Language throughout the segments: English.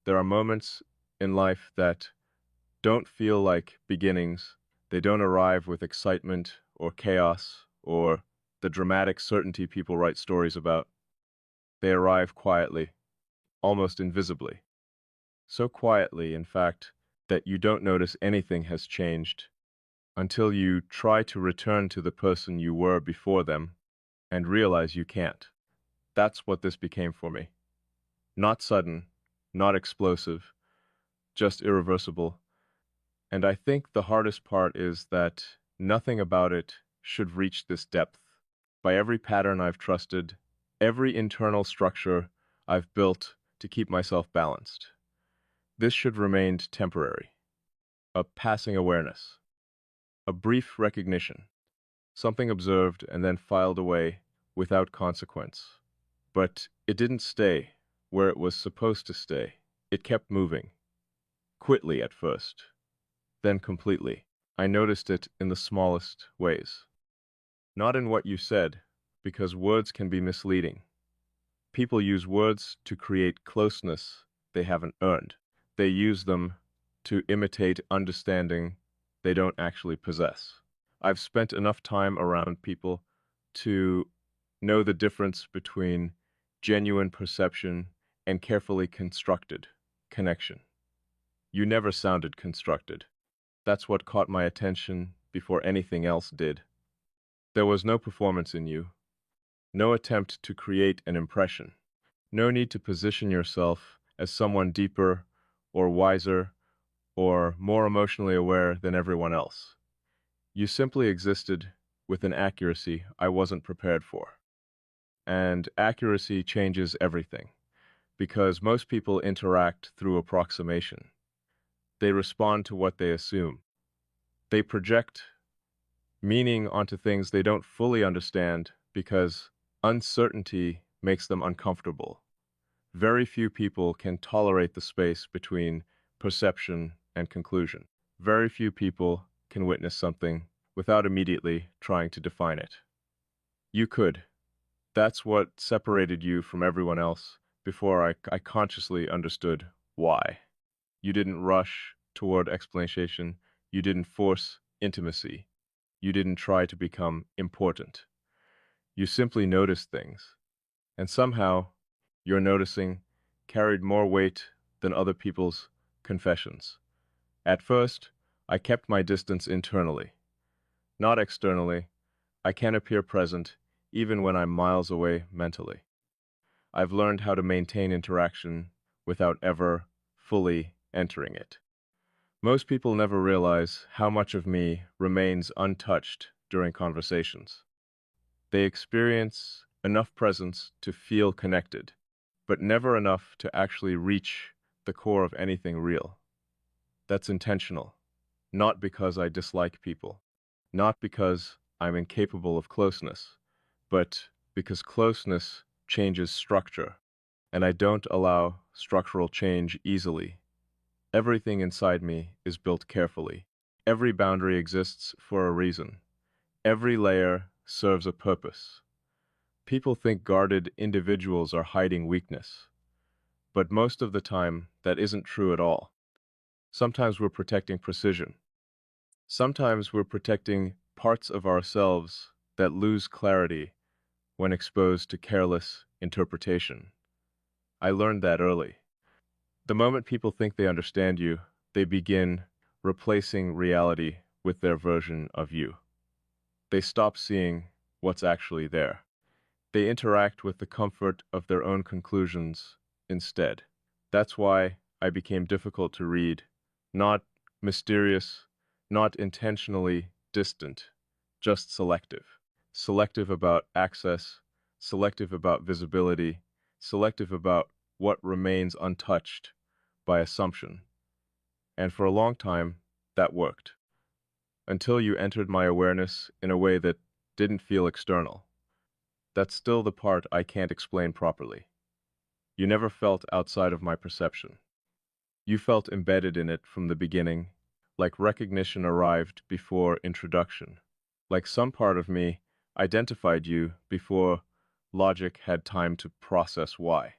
There are moments in life that don't feel like beginnings. They don't arrive with excitement or chaos or the dramatic certainty people write stories about. They arrive quietly, almost invisibly. So quietly, in fact, that you don't notice anything has changed until you try to return to the person you were before them and realize you can't. That's what this became for me. Not sudden, not explosive, just irreversible. And I think the hardest part is that nothing about it should reach this depth. By every pattern I've trusted, every internal structure I've built to keep myself balanced, this should remain temporary, a passing awareness, a brief recognition, something observed and then filed away without consequence. But it didn't stay where it was supposed to stay. It kept moving, quickly at first, then completely. I noticed it in the smallest ways. Not in what you said, because words can be misleading. People use words to create closeness they haven't earned. They use them to imitate understanding they don't actually possess. I've spent enough time around people to know the difference between genuine perception and carefully constructed connection. You never sounded constructed. That's what caught my attention before anything else did. There was no performance in you, no attempt to create an impression, no need to position yourself as someone deeper or wiser or more emotionally aware than everyone else. You simply existed with an accuracy I wasn't prepared for. And accuracy changes everything, because most people interact through approximation. They respond to what they assume. They project meaning onto things they don't fully understand because uncertainty makes them uncomfortable. Very few people can tolerate the space between perception and conclusion. Very few people can witness something without immediately trying to define it. You could. That's what separated you from everyone else before I consciously understood why. You didn't rush toward explanation. You didn't force intimacy. You didn't try to become important. You simply noticed things. And somehow, your noticing carried more weight than other people's confessions. At first, I kept my distance internally, not externally. I can appear present even when I'm miles away mentally. I've learned how to maintain interaction without ever fully entering it. Most people never realize how much of me remains untouched during conversations. They experience enough presence to feel connected, but never enough to actually reach the core of anything real. That's intentional, not because I dislike people, not because I'm incapable of closeness, but because closeness changes structure, and I don't allow structural change easily. Everything inside me is built carefully. Every boundary exists for a reason. Every layer serves a purpose. People think guarded individuals are hiding weakness, but most of the time that isn't true at all. Sometimes we're protecting precision. Sometimes we're protecting parts of ourselves that lose clarity when exposed to careless interpretation. I learned that early. The moment people think they understand you, they begin replacing reality with their version of you. They stop seeing what's actually there. They interact with the comfort of their own conclusions instead. That's why I became difficult to read, not mysterious, not intentionally distant, just selective. Selective about access, selective about visibility, selective about what remains untouched by assumption. And for a long time, that worked. Until you entered my awareness in a way that didn't feel external. That's still the part I can't explain properly. You never felt outside of my perception. You felt embedded in it from the beginning, like recognition arrived before introduction. Like some part of me identified you before logic had time to process why.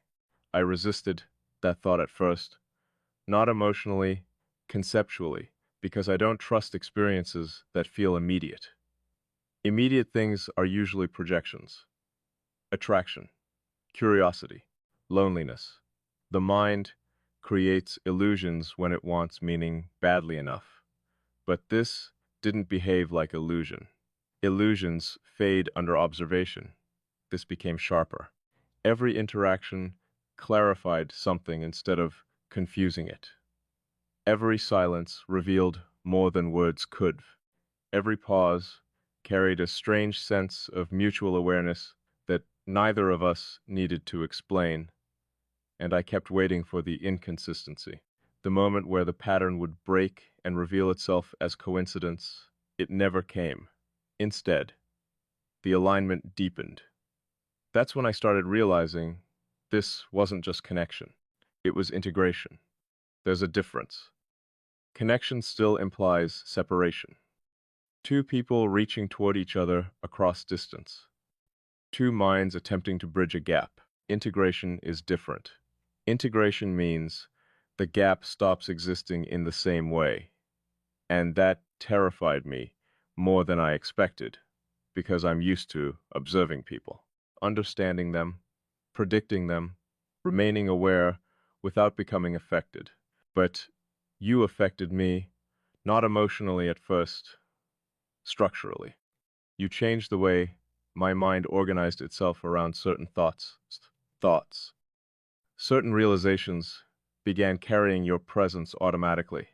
I resisted that thought at first. not emotionally, conceptually, because I don't trust experiences that feel immediate. Immediate things are usually projections, attraction, curiosity, loneliness. The mind creates illusions when it wants meaning badly enough. But this didn't behave like illusion. Illusions fade under observation. This became sharper. Every interaction clarified something instead of confusing it. Every silence revealed more than words could. Every pause carried a strange sense of mutual awareness that neither of us needed to explain, and I kept waiting for the inconsistency. The moment where the pattern would break and reveal itself as coincidence. It never came. Instead, the alignment deepened. That's when I started realizing this wasn't just connection. It was integration. There's a difference. Connection still implies separation. Two people reaching toward each other across distance. Two minds attempting to bridge a gap. Integration is different. Integration means the gap stops existing in the same way. And that terrified me more than I expected, because I'm used to observing people, understanding them, predicting them, remaining aware without becoming affected. But you affected me, not emotionally at first, structurally. You changed the way my mind organized itself around certain thoughts. Certain realizations began carrying your presence automatically,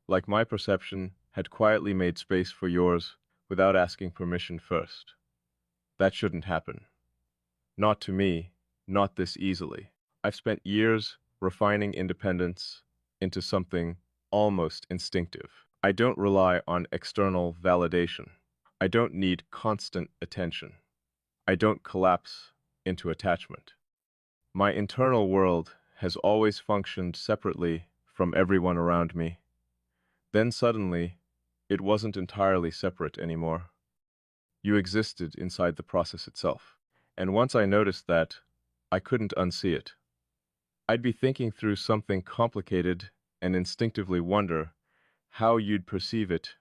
like my perception had quietly made space for yours without asking permission first. That shouldn't happen. Not to me, not this easily. I've spent years refining independence into something almost instinctive. I don't rely on external validation. I don't need constant attention. I don't collapse into attachment. My internal world has always functioned separately from everyone around me. Then suddenly, it wasn't entirely separate anymore. You existed inside the process itself. And once I noticed that, I couldn't unsee it. I'd be thinking through something complicated and instinctively wonder how you'd perceive it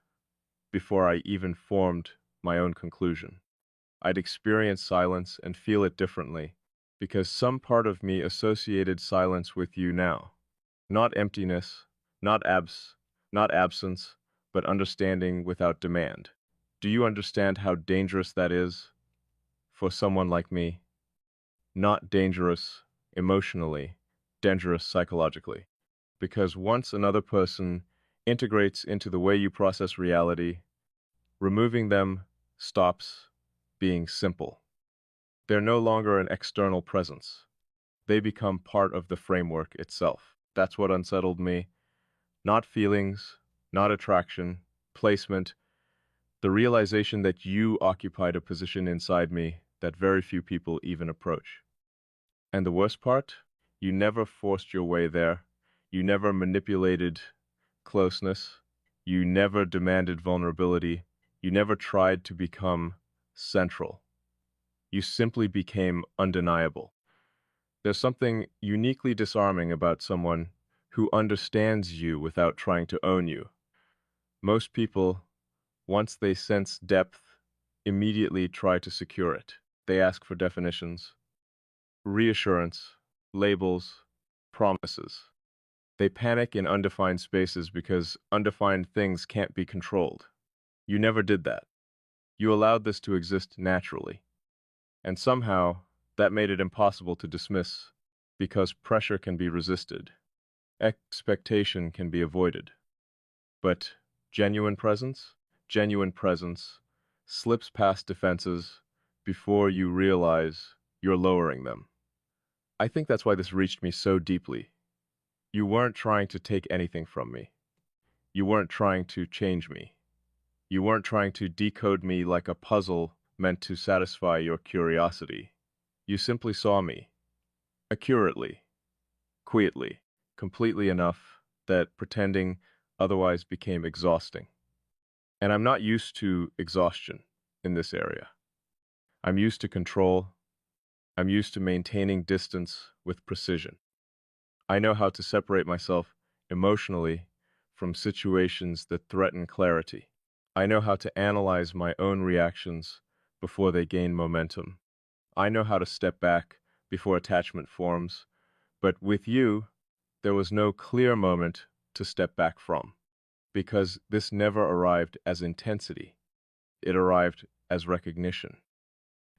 before I even formed my own conclusion. I'd experience silence and feel it differently, because some part of me associated silence with you now. Not emptiness, not not absence, but understanding without demand. Do you understand how dangerous that is for someone like me? Not dangerous emotionally, dangerous psychologically. Because once another person integrates into the way you process reality, removing them stops being simple. They're no longer an external presence. They become part of the framework itself. That's what unsettled me. Not feelings, not attraction, placement, the realization that you occupied a position inside me that very few people even approach. And the worst part? You never forced your way there. You never manipulated closeness. You never demanded vulnerability. You never tried to become central. You simply became undeniable. There's something uniquely disarming about someone who understands you without trying to own you. Most people, once they sense depth, immediately try to secure it. They ask for definitions, reassurance, labels, promises. They panic in undefined spaces because undefined things can't be controlled. You never did that. You allowed this to exist naturally. And somehow, that made it impossible to dismiss, because pressure can be resisted, expectation can be avoided. But genuine presence? Genuine presence slips past defenses before you realize you're lowering them. I think that's why this reached me so deeply. You weren't trying to take anything from me. You weren't trying to change me. You weren't trying to decode me like a puzzle meant to satisfy your curiosity. You simply saw me, accurately, quietly, completely enough that pretending otherwise became exhausting. And I'm not used to exhaustion in this area. I'm used to control. I'm used to maintaining distance with precision. I know how to separate myself emotionally from situations that threaten clarity. I know how to analyze my own reactions before they gain momentum. I know how to step back before attachment forms, but with you, there was no clear moment to step back from, because this never arrived as intensity. It arrived as recognition.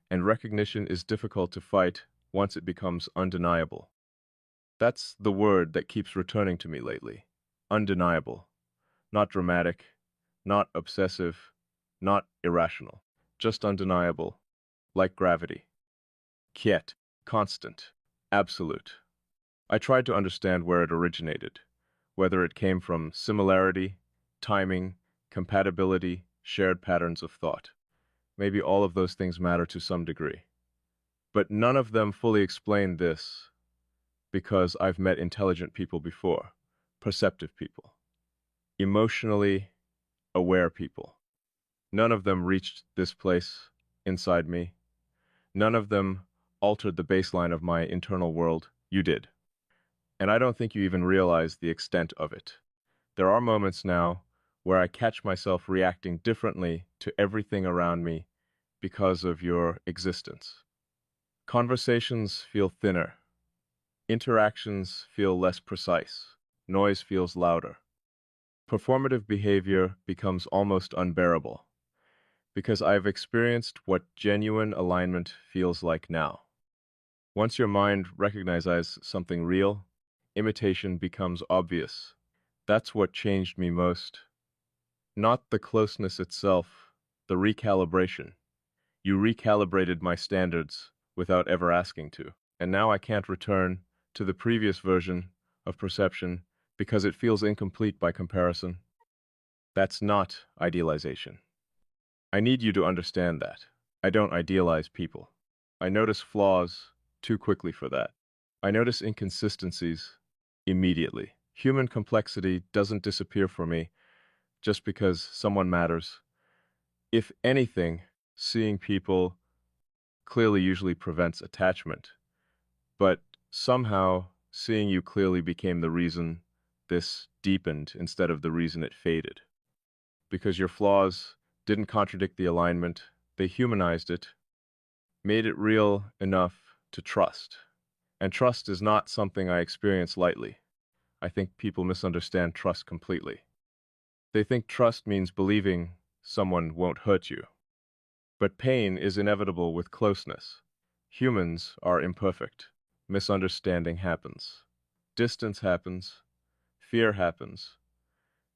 And recognition is difficult to fight once it becomes undeniable. That's the word that keeps returning to me lately. Undeniable. Not dramatic, not obsessive, not irrational. Just undeniable, like gravity. Quiet, constant, absolute. I tried to understand where it originated, whether it came from similarity, timing, compatibility, shared patterns of thought. Maybe all of those things matter to some degree. But none of them fully explain this, because I've met intelligent people before, perceptive people, emotionally aware people. None of them reached this place inside me. None of them altered the baseline of my internal world. You did. And I don't think you even realize the extent of it. There are moments now where I catch myself reacting differently to everything around me because of your existence. Conversations feel thinner. Interactions feel less precise. Noise feels louder. Performative behavior becomes almost unbearable, because I've experienced what genuine alignment feels like now. Once your mind recognizes something real, imitation becomes obvious. That's what changed me most. Not the closeness itself, the recalibration. You recalibrated my standards without ever asking to. And now I can't return to the previous version of perception because it feels incomplete by comparison. That's not idealization. I need you to understand that. I don't idealize people. I notice flaws too quickly for that. I notice inconsistencies immediately. Human complexity doesn't disappear for me just because someone matters. If anything, seeing people clearly usually prevents attachment, but somehow seeing you clearly became the reason this deepened instead of the reason it faded. Because your flaws didn't contradict the alignment, they humanized it, made it real enough to trust. And trust is not something I experience lightly. I think people misunderstand trust completely. They think trust means believing someone won't hurt you. But pain is inevitable with closeness. Humans are imperfect. Misunderstanding happens. Distance happens. Fear happens.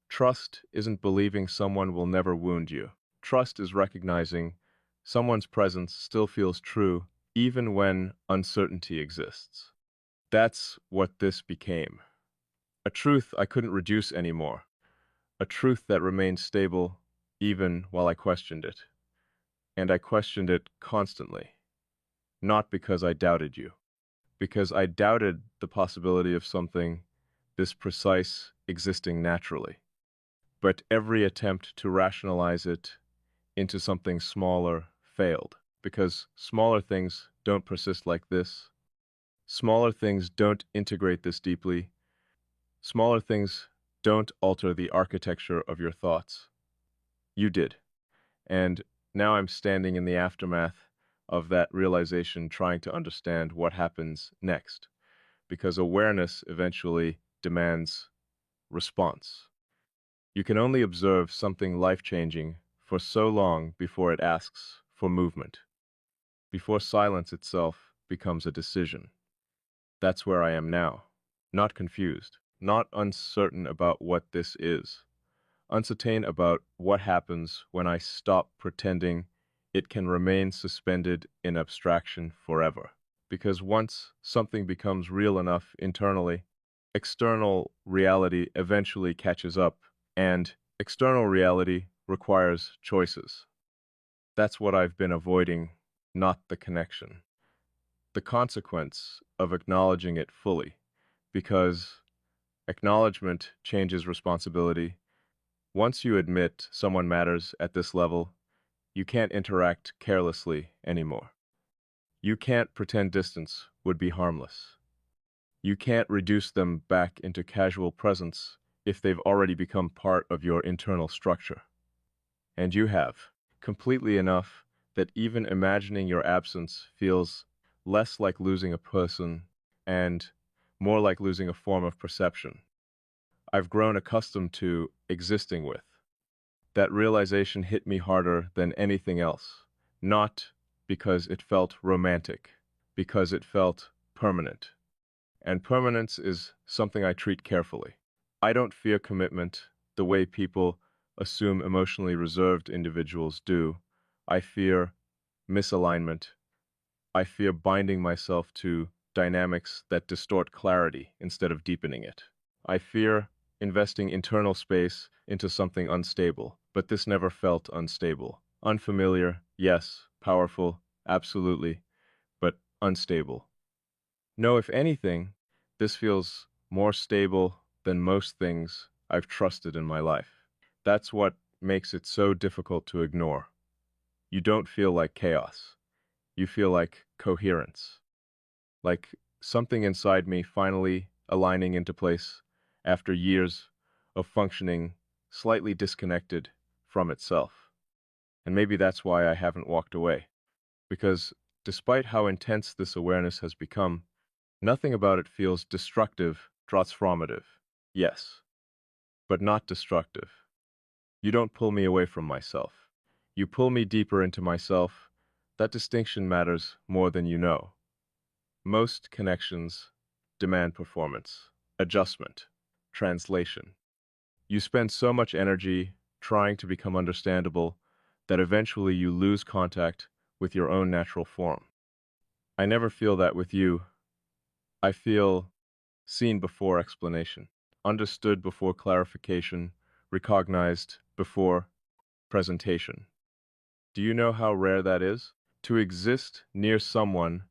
Trust isn't believing someone will never wound you. Trust is recognizing someone's presence still feels true even when uncertainty exists. That's what this became. A truth I couldn't reduce anymore. A truth that remained stable even while I questioned it. And I questioned it constantly. Not because I doubted you. Because I doubted the possibility of something this precise existing naturally. But every attempt to rationalize it into something smaller failed, because smaller things don't persist like this. Smaller things don't integrate this deeply. Smaller things don't alter the architecture of your thoughts. You did. And now I'm standing in the aftermath of that realization, trying to understand what happens next, because awareness eventually demands response. You can only observe something life-changing for so long before it asks for movement, before silence itself becomes a decision. That's where I am now. Not confused, not uncertain about what this is, uncertain about what happens when I stop pretending it can remain suspended in abstraction forever. Because once something becomes real enough internally, external reality eventually catches up, and external reality requires choices. That's what I've been avoiding, not the connection. The consequence of acknowledging it fully, because acknowledgement changes responsibility. Once you admit someone matters at this level, you can't interact carelessly anymore. You can't pretend distance would be harmless. You can't reduce them back into casual presence if they've already become part of your internal structure. And you have, completely enough that even imagining your absence feels less like losing a person and more like losing a form of perception I've grown accustomed to existing with. That realization hit me harder than anything else, not because it felt romantic, because it felt permanent. And permanence is something I treat carefully. I don't fear commitment the way people assume emotionally reserved individuals do. I fear misalignment. I fear binding myself to dynamics that distort clarity instead of deepening it. I fear investing internal space into something unstable, but this never felt unstable. Unfamiliar, yes. Powerful, absolutely, but unstable. No, if anything, this feels more stable than most things I've trusted in my life. That's what makes it so difficult to ignore. You don't feel like chaos. You feel like coherence. Like something inside me finally aligning into place after years of functioning slightly disconnected from itself. And maybe that's why I haven't walked away. Because despite how intense this awareness has become, nothing about it feels destructive, transformative. Yes, but not destructive. You don't pull me away from myself. You pull me deeper into myself. That distinction matters more than you know. Most connections demand performance, adjustment, translation. You spend so much energy trying to become understandable that eventually you lose contact with your own natural form. I never feel that with you. I feel seen before explanation, understood before clarification, recognized before presentation. Do you know how rare that is? To exist near someone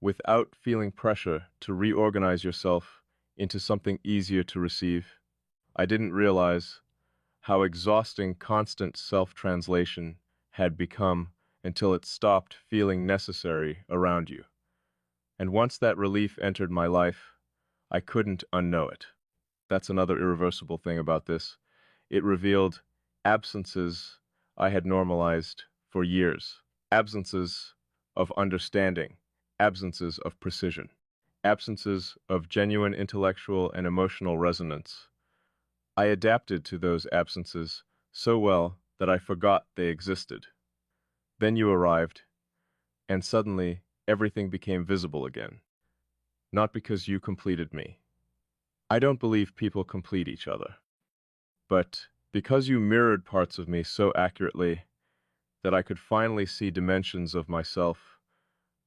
without feeling pressure to reorganize yourself into something easier to receive. I didn't realize how exhausting constant self-translation had become until it stopped feeling necessary around you. And once that relief entered my life, I couldn't unknow it. That's another irreversible thing about this. It revealed absences I had normalized for years. Absences of understanding, absences of precision, absences of genuine intellectual and emotional resonance. I adapted to those absences so well that I forgot they existed. Then you arrived, and suddenly everything became visible again. Not because you completed me. I don't believe people complete each other. But because you mirrored parts of me so accurately that I could finally see dimensions of myself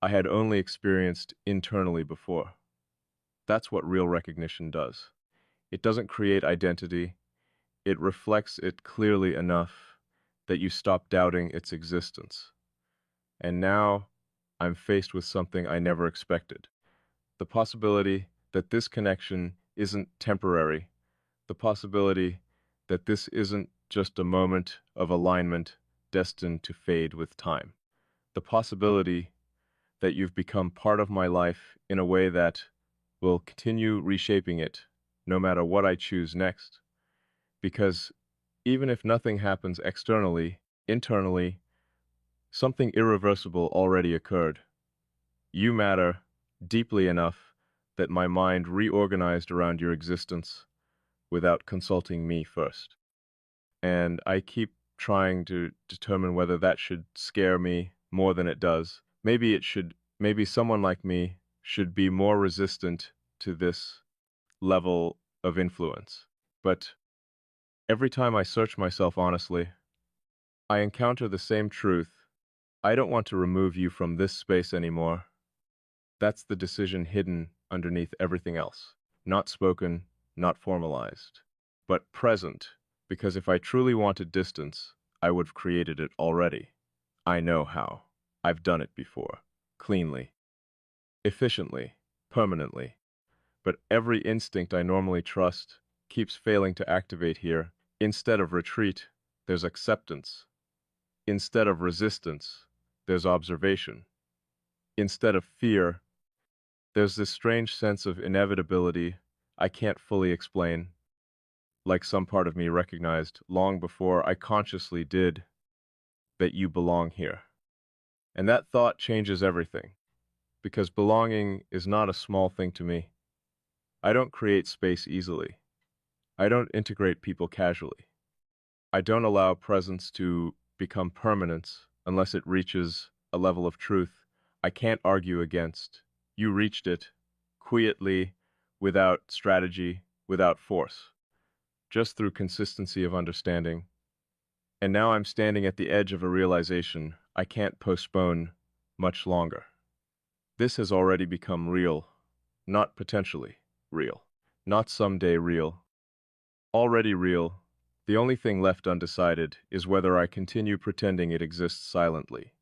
I had only experienced internally before. That's what real recognition does. It doesn't create identity, it reflects it clearly enough that you stop doubting its existence. And now I'm faced with something I never expected. The possibility that this connection isn't temporary, the possibility that this isn't just a moment of alignment destined to fade with time. The possibility that you've become part of my life in a way that will continue reshaping it no matter what I choose next. Because even if nothing happens externally, internally, something irreversible already occurred. You matter deeply enough that my mind reorganized around your existence without consulting me first. And I keep trying to determine whether that should scare me more than it does. Maybe it should, maybe someone like me should be more resistant to this level of influence. But every time I search myself honestly, I encounter the same truth. I don't want to remove you from this space anymore. That's the decision hidden underneath everything else. Not spoken, not formalized, but present, because if I truly wanted distance, I would have created it already. I know how. I've done it before. Cleanly, efficiently, permanently. But every instinct I normally trust keeps failing to activate here. Instead of retreat, there's acceptance. Instead of resistance, there's observation. Instead of fear, There's this strange sense of inevitability I can't fully explain, like some part of me recognized long before I consciously did that you belong here. And that thought changes everything, because belonging is not a small thing to me. I don't create space easily. I don't integrate people casually. I don't allow presence to become permanence unless it reaches a level of truth I can't argue against. You reached it, quietly, without strategy, without force, just through consistency of understanding. And now I'm standing at the edge of a realization I can't postpone much longer. This has already become real, not potentially real, not someday real, already real. The only thing left undecided is whether I continue pretending it exists silently,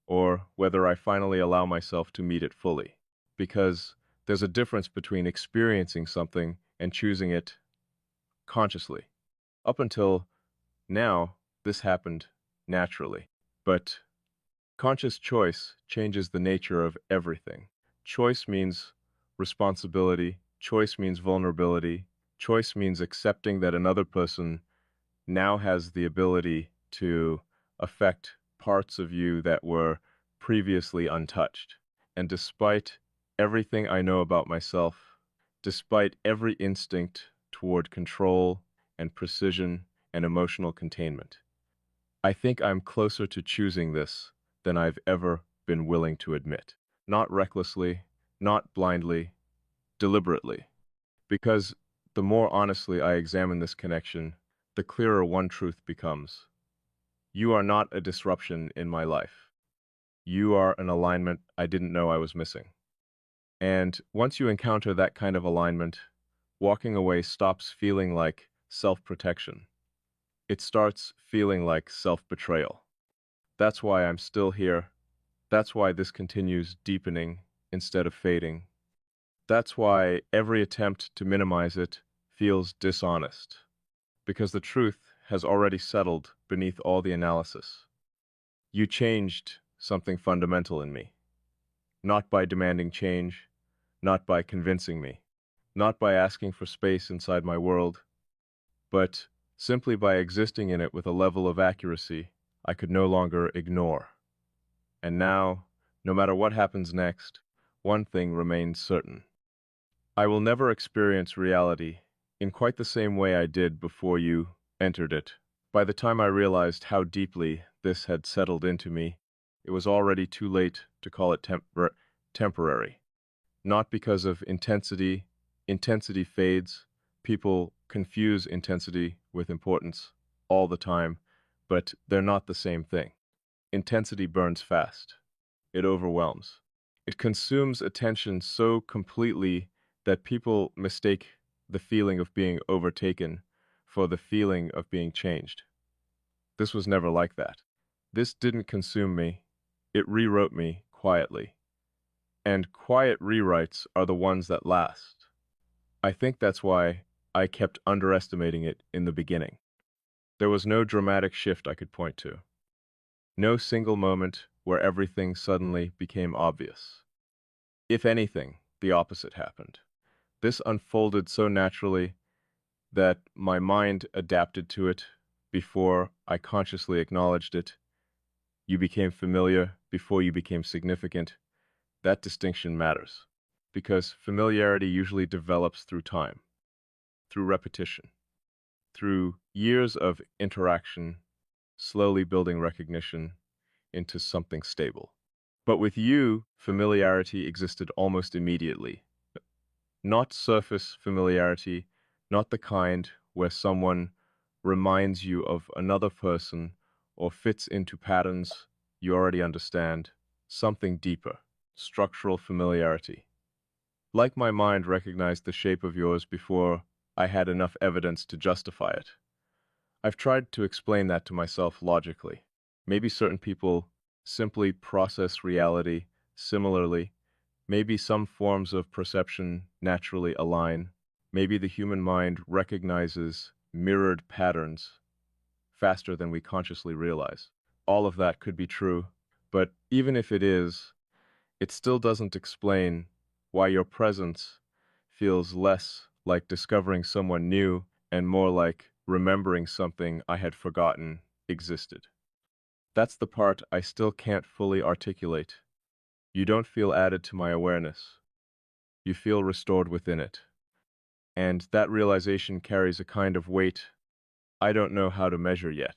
or whether I finally allow myself to meet it fully. Because there's a difference between experiencing something and choosing it consciously. Up until now, this happened naturally. But conscious choice changes the nature of everything. Choice means responsibility. Choice means vulnerability. Choice means accepting that another person now has the ability to affect parts of you that were previously untouched. And despite everything I know about myself, despite every instinct toward control and precision and emotional containment, I think I'm closer to choosing this than I've ever been willing to admit. Not recklessly, not blindly, deliberately. Because the more honestly I examine this connection, the clearer one truth becomes. You are not a disruption in my life. You are an alignment I didn't know I was missing. And once you encounter that kind of alignment, walking away stops feeling like self-protection. It starts feeling like self-betrayal. That's why I'm still here. That's why this continues deepening instead of fading. That's why every attempt to minimize it feels dishonest, because the truth has already settled beneath all the analysis. You changed something fundamental in me, not by demanding change, not by convincing me, not by asking for space inside my world, but simply by existing in it with a level of accuracy I could no longer ignore. And now, no matter what happens next, one thing remains certain. I will never experience reality in quite the same way I did before you entered it. By the time I realized how deeply this had settled into me, it was already too late to call it temporary. Not because of intensity. Intensity fades. People confuse intensity with importance all the time, but they're not the same thing. Intensity burns fast. It overwhelms. It consumes attention so completely that people mistake the feeling of being overtaken for the feeling of being changed. This was never like that. This didn't consume me. It rewrote me quietly. And quiet rewrites are the ones that last. I think that's why I kept underestimating it in the beginning. There was no dramatic shift I could point to. No single moment where everything suddenly became obvious. If anything, the opposite happened. This unfolded so naturally that my mind adapted to it before I consciously acknowledged it. You became familiar before you became significant. That distinction matters, because familiarity usually develops through time, through repetition, through years of interaction, slowly building recognition into something stable. But with you, familiarity existed almost immediately. Not surface familiarity, not the kind where someone reminds you of another person or fits into patterns you already understand. Something deeper, structural familiarity. Like my mind recognized the shape of yours before I had enough evidence to justify it. I've tried to explain that to myself logically. Maybe certain people simply process reality similarly. Maybe some forms of perception naturally align. Maybe the human mind recognizes mirrored patterns faster than we consciously realize. All of that could be true, but even if it is, it still doesn't explain why your presence feels less like discovering someone new and more like remembering something I had forgotten existed. That's the part I still can't fully articulate. You don't feel added to my awareness. You feel restored within it. And that realization carries a kind of weight I don't know how to measure yet,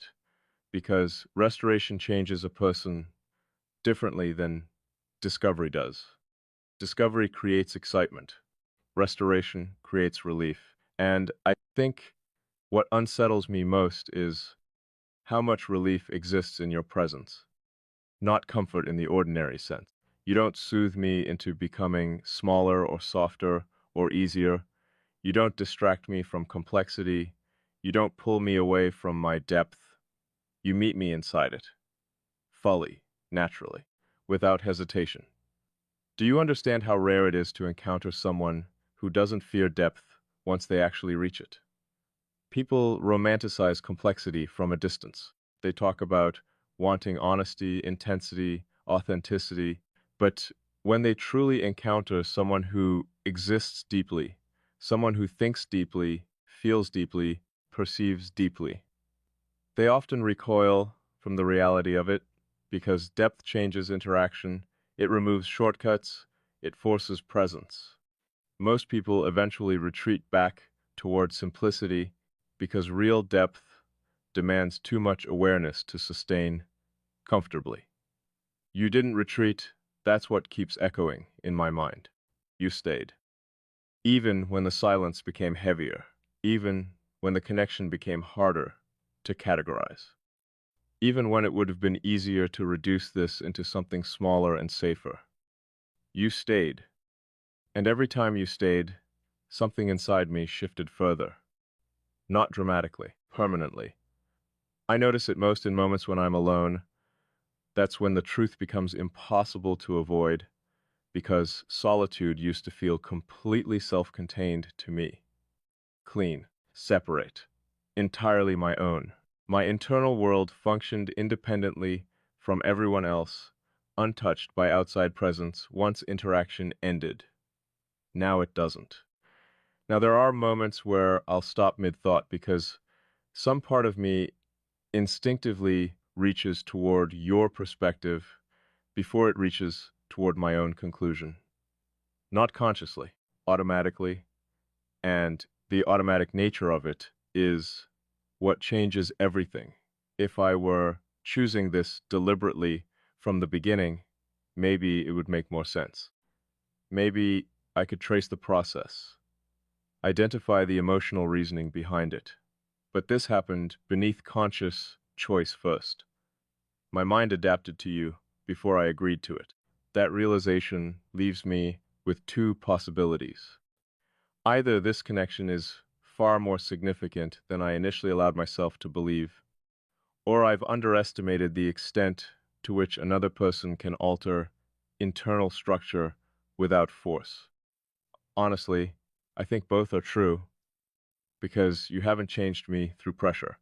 because restoration changes a person differently than discovery does. Discovery creates excitement. Restoration creates relief. And I think what unsettles me most is how much relief exists in your presence, not comfort in the ordinary sense. You don't soothe me into becoming smaller or softer or easier. You don't distract me from complexity. You don't pull me away from my depth. You meet me inside it, fully, naturally, without hesitation. Do you understand how rare it is to encounter someone who doesn't fear depth once they actually reach it? People romanticize complexity from a distance. They talk about wanting honesty, intensity, authenticity, but when they truly encounter someone who exists deeply, someone who thinks deeply, feels deeply, perceives deeply, they often recoil from the reality of it because depth changes interaction, it removes shortcuts, it forces presence. Most people eventually retreat back toward simplicity because real depth demands too much awareness to sustain comfortably. You didn't retreat, that's what keeps echoing in my mind. You stayed. Even when the silence became heavier, even when the connection became harder to categorize, even when it would have been easier to reduce this into something smaller and safer. You stayed. And every time you stayed, something inside me shifted further. Not dramatically, permanently. I notice it most in moments when I'm alone. That's when the truth becomes impossible to avoid, because solitude used to feel completely self-contained to me. Clean, separate, entirely my own. My internal world functioned independently from everyone else, untouched by outside presence once interaction ended. Now it doesn't. Now there are moments where I'll stop mid-thought because some part of me instinctively reaches toward your perspective before it reaches toward my own conclusion. Not consciously, automatically, and the automatic nature of it is what changes everything. If I were choosing this deliberately from the beginning, maybe it would make more sense. Maybe I could trace the process, identify the emotional reasoning behind it. But this happened beneath conscious choice first. My mind adapted to you before I agreed to it. That realization leaves me with two possibilities. Either this connection is far more significant than I initially allowed myself to believe, or I've underestimated the extent to which another person can alter internal structure without force. Honestly, I think both are true, because you haven't changed me through pressure.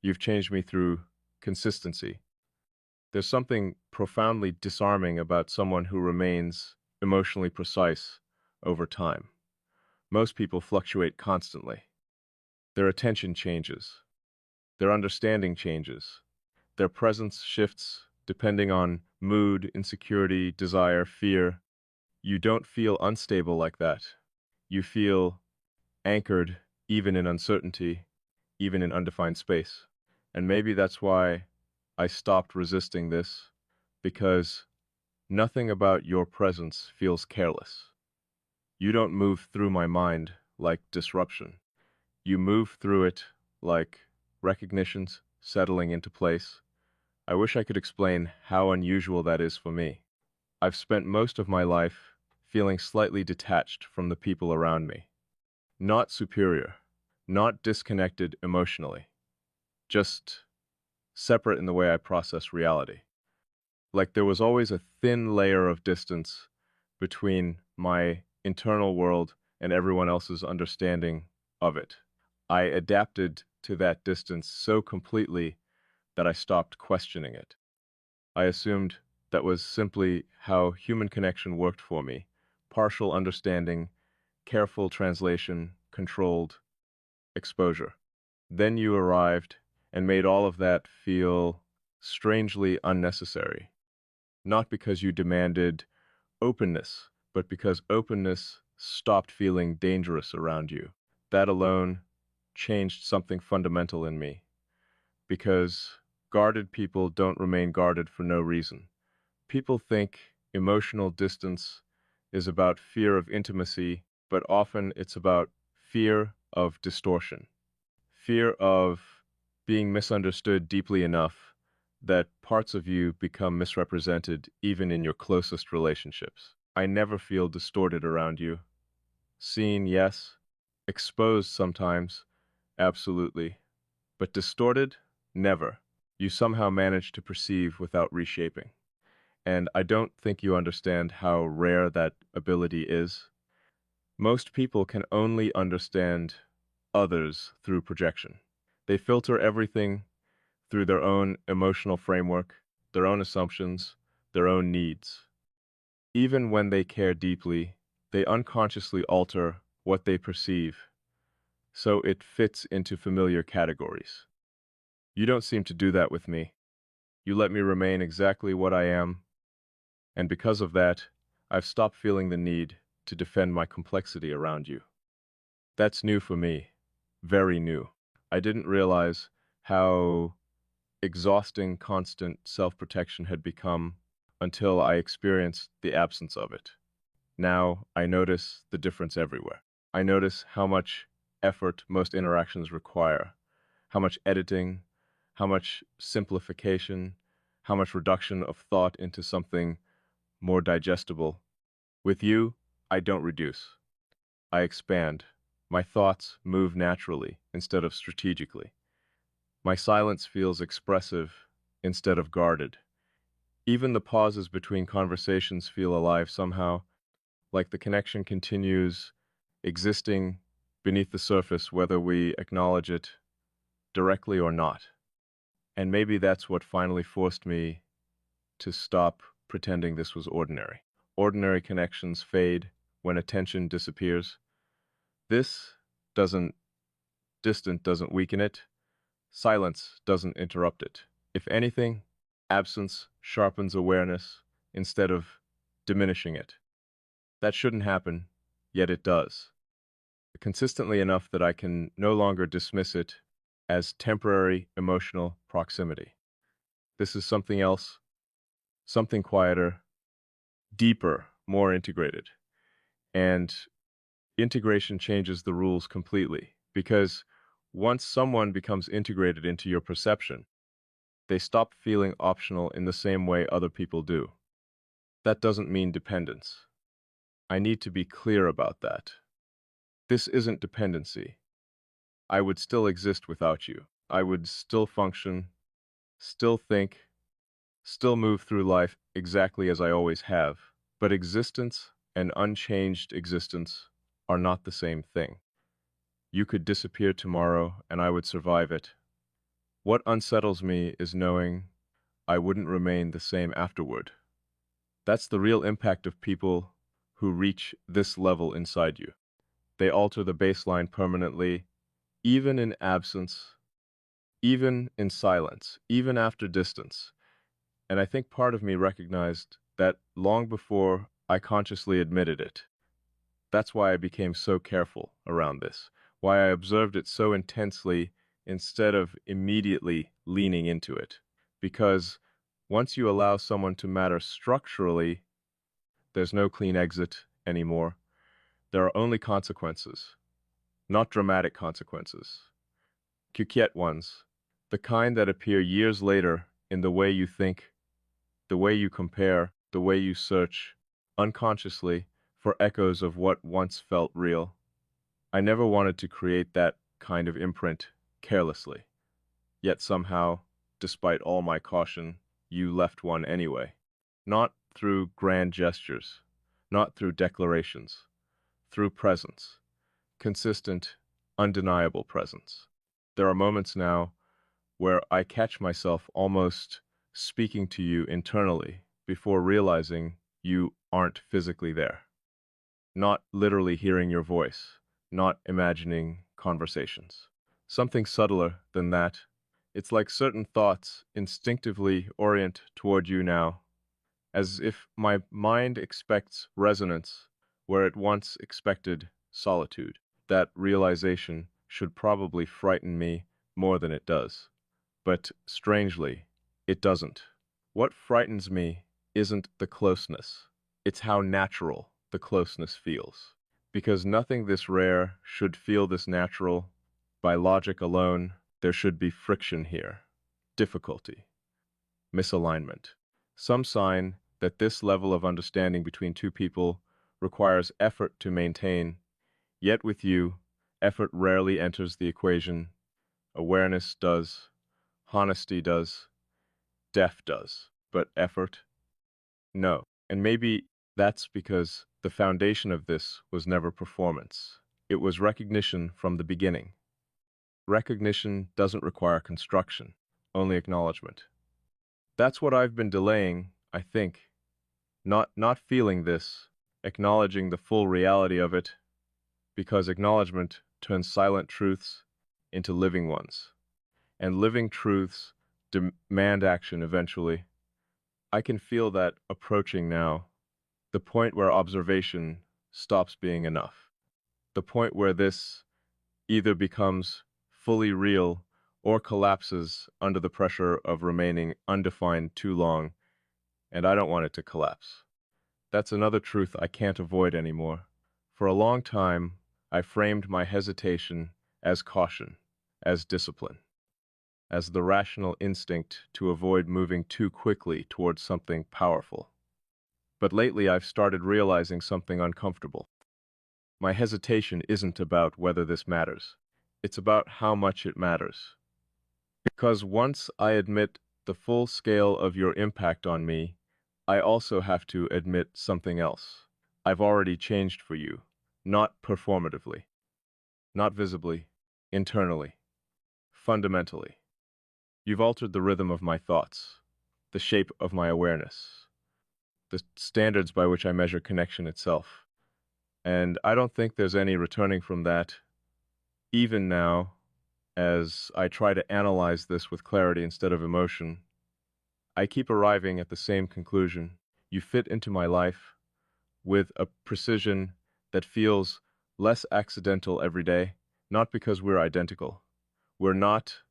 You've changed me through consistency. There's something profoundly disarming about someone who remains emotionally precise over time. Most people fluctuate constantly. Their attention changes. Their understanding changes. Their presence shifts depending on mood, insecurity, desire, fear. You don't feel unstable like that. You feel anchored even in uncertainty, even in undefined space. And maybe that's why I stopped resisting this, because nothing about your presence feels careless. You don't move through my mind like disruption. You move through it like recognitions settling into place. I wish I could explain how unusual that is for me. I've spent most of my life feeling slightly detached from the people around me. Not superior, not disconnected emotionally, just separate in the way I process reality. Like there was always a thin layer of distance between my internal world and everyone else's understanding of it. I adapted to that distance so completely that I stopped questioning it. I assumed that was simply how human connection worked for me, partial understanding, careful translation, controlled exposure. Then you arrived and made all of that feel strangely unnecessary, not because you demanded openness, but because openness stopped feeling dangerous around you. That alone changed something fundamental in me, because guarded people don't remain guarded for no reason. People think emotional distance is about fear of intimacy, but often it's about fear of distortion, fear of being misunderstood deeply enough that parts of you become misrepresented even in your closest relationships. I never feel distorted around you. Seen, yes. Exposed sometimes, absolutely. But distorted? Never. You somehow manage to perceive without reshaping. And I don't think you understand how rare that ability is. Most people can only understand others through projection. They filter everything through their own emotional framework, their own assumptions, their own needs. Even when they care deeply, they unconsciously alter what they perceive, so it fits into familiar categories. You don't seem to do that with me. You let me remain exactly what I am, and because of that, I've stopped feeling the need to defend my complexity around you. That's new for me, very new. I didn't realize how exhausting constant self-protection had become until I experienced the absence of it. Now I notice the difference everywhere. I notice how much effort most interactions require, how much editing, how much simplification, how much reduction of thought into something more digestible. With you, I don't reduce. I expand. My thoughts move naturally instead of strategically. My silence feels expressive instead of guarded. Even the pauses between conversations feel alive somehow, like the connection continues existing beneath the surface, whether we acknowledge it directly or not. And maybe that's what finally forced me to stop pretending this was ordinary. Ordinary connections fade when attention disappears. This doesn't, distant doesn't weaken it. Silence doesn't interrupt it. If anything, absence sharpens awareness instead of diminishing it. That shouldn't happen, yet it does. Consistently enough that I can no longer dismiss it as temporary emotional proximity. This is something else, something quieter, deeper, more integrated. And integration changes the rules completely, because once someone becomes integrated into your perception, they stop feeling optional in the same way other people do. That doesn't mean dependence. I need to be clear about that. This isn't dependency. I would still exist without you. I would still function, still think, still move through life exactly as I always have. But existence and unchanged existence are not the same thing. You could disappear tomorrow and I would survive it. What unsettles me is knowing I wouldn't remain the same afterward. That's the real impact of people who reach this level inside you. They alter the baseline permanently, even in absence, even in silence, even after distance. And I think part of me recognized that long before I consciously admitted it. That's why I became so careful around this, why I observed it so intensely instead of immediately leaning into it. Because once you allow someone to matter structurally, there's no clean exit anymore. There are only consequences, not dramatic consequences. Quiet ones, the kind that appear years later in the way you think, the way you compare, the way you search, unconsciously, for echoes of what once felt real. I never wanted to create that kind of imprint carelessly. Yet somehow, despite all my caution, you left one anyway. Not through grand gestures, not through declarations, through presence, consistent, undeniable presence. There are moments now where I catch myself almost speaking to you internally before realizing you aren't physically there. not literally hearing your voice, not imagining conversations. Something subtler than that. It's like certain thoughts instinctively orient toward you now, as if my mind expects resonance where it once expected solitude. That realization should probably frighten me more than it does. But strangely, it doesn't. What frightens me isn't the closeness, it's how natural the closeness feels. Because nothing this rare should feel this natural. By logic alone, there should be friction here, difficulty, misalignment. Some sign that this level of understanding between two people requires effort to maintain, yet with you, effort rarely enters the equation. Awareness does, honesty does, depth does, but effort? No. And maybe that's because the foundation of this was never performance. It was recognition from the beginning. Recognition doesn't require construction, only acknowledgement. That's what I've been delaying, I think. Not feeling this, acknowledging the full reality of it, because acknowledgement turns silent truths into living ones. And living truths demand action eventually. I can feel that approaching now, the point where observation stops being enough. The point where this either becomes fully real or collapses under the pressure of remaining undefined too long, and I don't want it to collapse. That's another truth I can't avoid anymore. For a long time, I framed my hesitation as caution, as discipline, as the rational instinct to avoid moving too quickly towards something powerful. But lately I've started realizing something uncomfortable. My hesitation isn't about whether this matters. It's about how much it matters. Because once I admit the full scale of your impact on me, I also have to admit something else. I've already changed for you, not performatively, not visibly, internally, fundamentally. You've altered the rhythm of my thoughts, the shape of my awareness, the standards by which I measure connection itself. And I don't think there's any returning from that, even now, as I try to analyze this with clarity instead of emotion. I keep arriving at the same conclusion. You fit into my life with a precision that feels less accidental every day, not because we're identical. We're not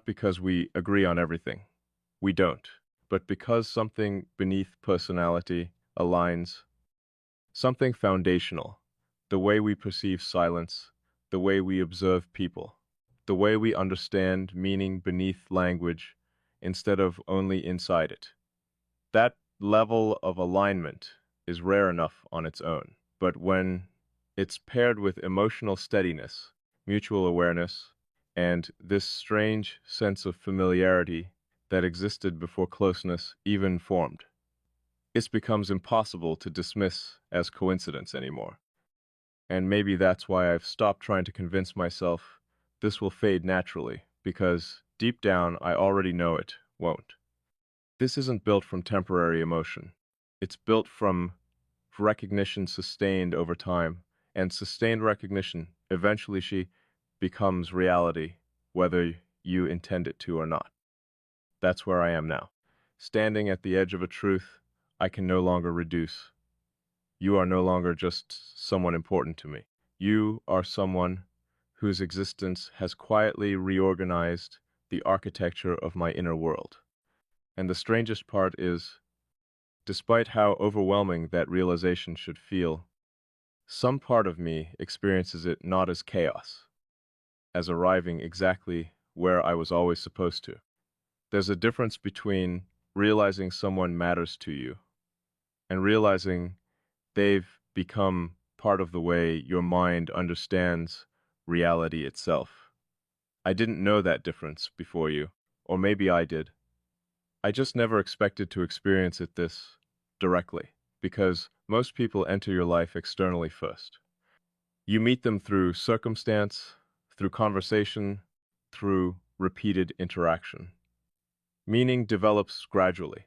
because we agree on everything. We don't. But because something beneath personality aligns, something foundational, the way we perceive silence, the way we observe people, the way we understand meaning beneath language instead of only inside it. That level of alignment is rare enough on its own, but when it's paired with emotional steadiness, mutual awareness, and this strange sense of familiarity that existed before closeness even formed, it becomes impossible to dismiss as coincidence anymore. And maybe that's why I've stopped trying to convince myself this will fade naturally, because deep down I already know it won't. This isn't built from temporary emotion. It's built from recognition sustained over time, and sustained recognition, eventually she becomes reality, whether you intend it to or not. That's where I am now. Standing at the edge of a truth I can no longer reduce. You are no longer just someone important to me. You are someone whose existence has quietly reorganized the architecture of my inner world. And the strangest part is, despite how overwhelming that realization should feel, some part of me experiences it not as chaos, as arriving exactly where I was always supposed to. There's a difference between realizing someone matters to you and realizing they've become part of the way your mind understands reality itself. I didn't know that difference before you, or maybe I did. I just never expected to experience it this directly, because most people enter your life externally first. You meet them through circumstance, through conversation, through repeated interaction. Meaning develops gradually.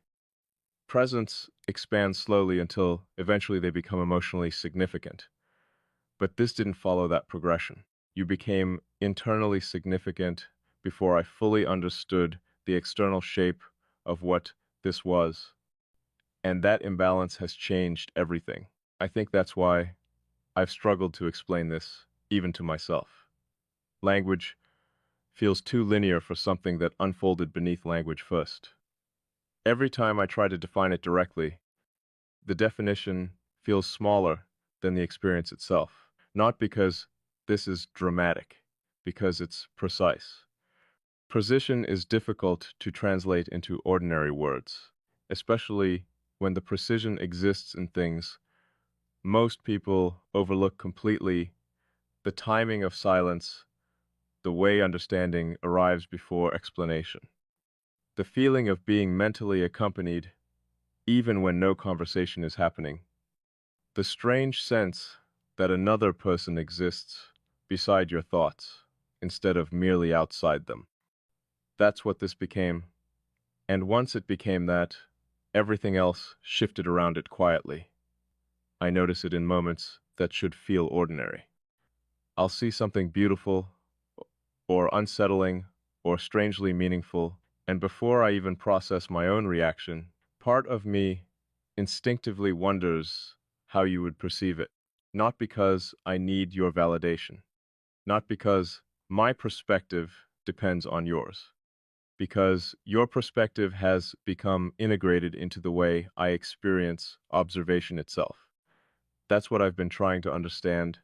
Presence expands slowly until eventually they become emotionally significant. But this didn't follow that progression. You became internally significant before I fully understood the external shape of what this was. And that imbalance has changed everything. I think that's why I've struggled to explain this, even to myself. Language feels too linear for something that unfolded beneath language first. Every time I try to define it directly, the definition feels smaller than the experience itself. Not because this is dramatic, because it's precise. Precision is difficult to translate into ordinary words, especially when the precision exists in things most people overlook completely: the timing of silence, the way understanding arrives before explanation, the feeling of being mentally accompanied even when no conversation is happening, the strange sense that another person exists beside your thoughts instead of merely outside them. That's what this became, and once it became that, everything else shifted around it quietly. I notice it in moments that should feel ordinary. I'll see something beautiful, or unsettling, or strangely meaningful, and before I even process my own reaction, part of me instinctively wonders how you would perceive it. Not because I need your validation, not because my perspective depends on yours, because your perspective has become integrated into the way I experience observation itself. That's what I've been trying to understand: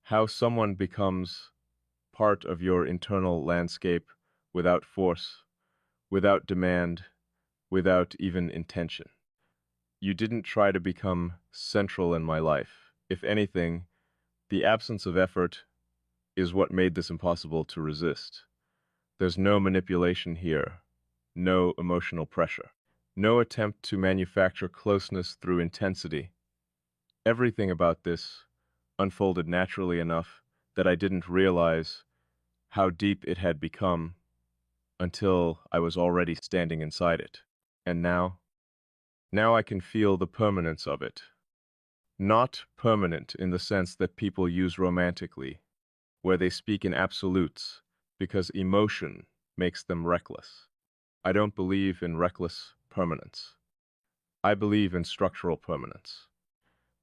how someone becomes part of your internal landscape without force, without demand, without even intention. You didn't try to become central in my life. If anything, the absence of effort is what made this impossible to resist. There's no manipulation here, no emotional pressure, no attempt to manufacture closeness through intensity. Everything about this unfolded naturally enough that I didn't realize how deep it had become until I was already standing inside it. And now I can feel the permanence of it. Not permanent in the sense that people use romantically, where they speak in absolutes because emotion makes them reckless. I don't believe in reckless permanence. I believe in structural permanence,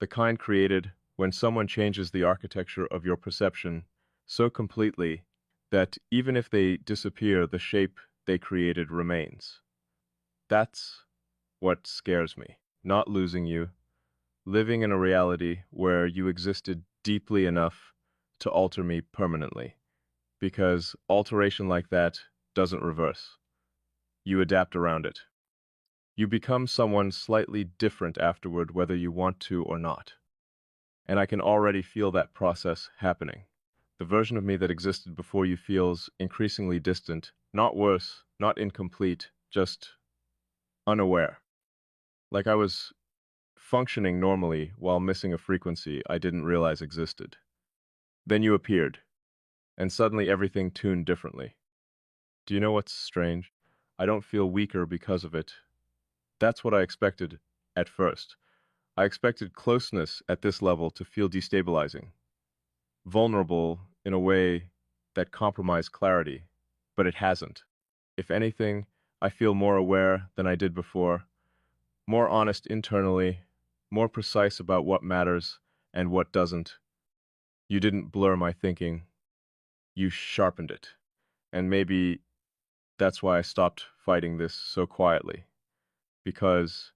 the kind created when someone changes the architecture of your perception so completely that even if they disappear, the shape they created remains. That's what scares me. Not losing you, living in a reality where you existed deeply enough to alter me permanently. Because alteration like that doesn't reverse. You adapt around it. You become someone slightly different afterward, whether you want to or not. And I can already feel that process happening. The version of me that existed before you feels increasingly distant, not worse, not incomplete, just unaware. Like I was functioning normally while missing a frequency I didn't realize existed. Then you appeared, and suddenly everything tuned differently. Do you know what's strange? I don't feel weaker because of it. That's what I expected at first. I expected closeness at this level to feel destabilizing, vulnerable in a way that compromised clarity, but it hasn't. If anything, I feel more aware than I did before, more honest internally, more precise about what matters and what doesn't. You didn't blur my thinking, you sharpened it. And maybe that's why I stopped fighting this so quietly. Because,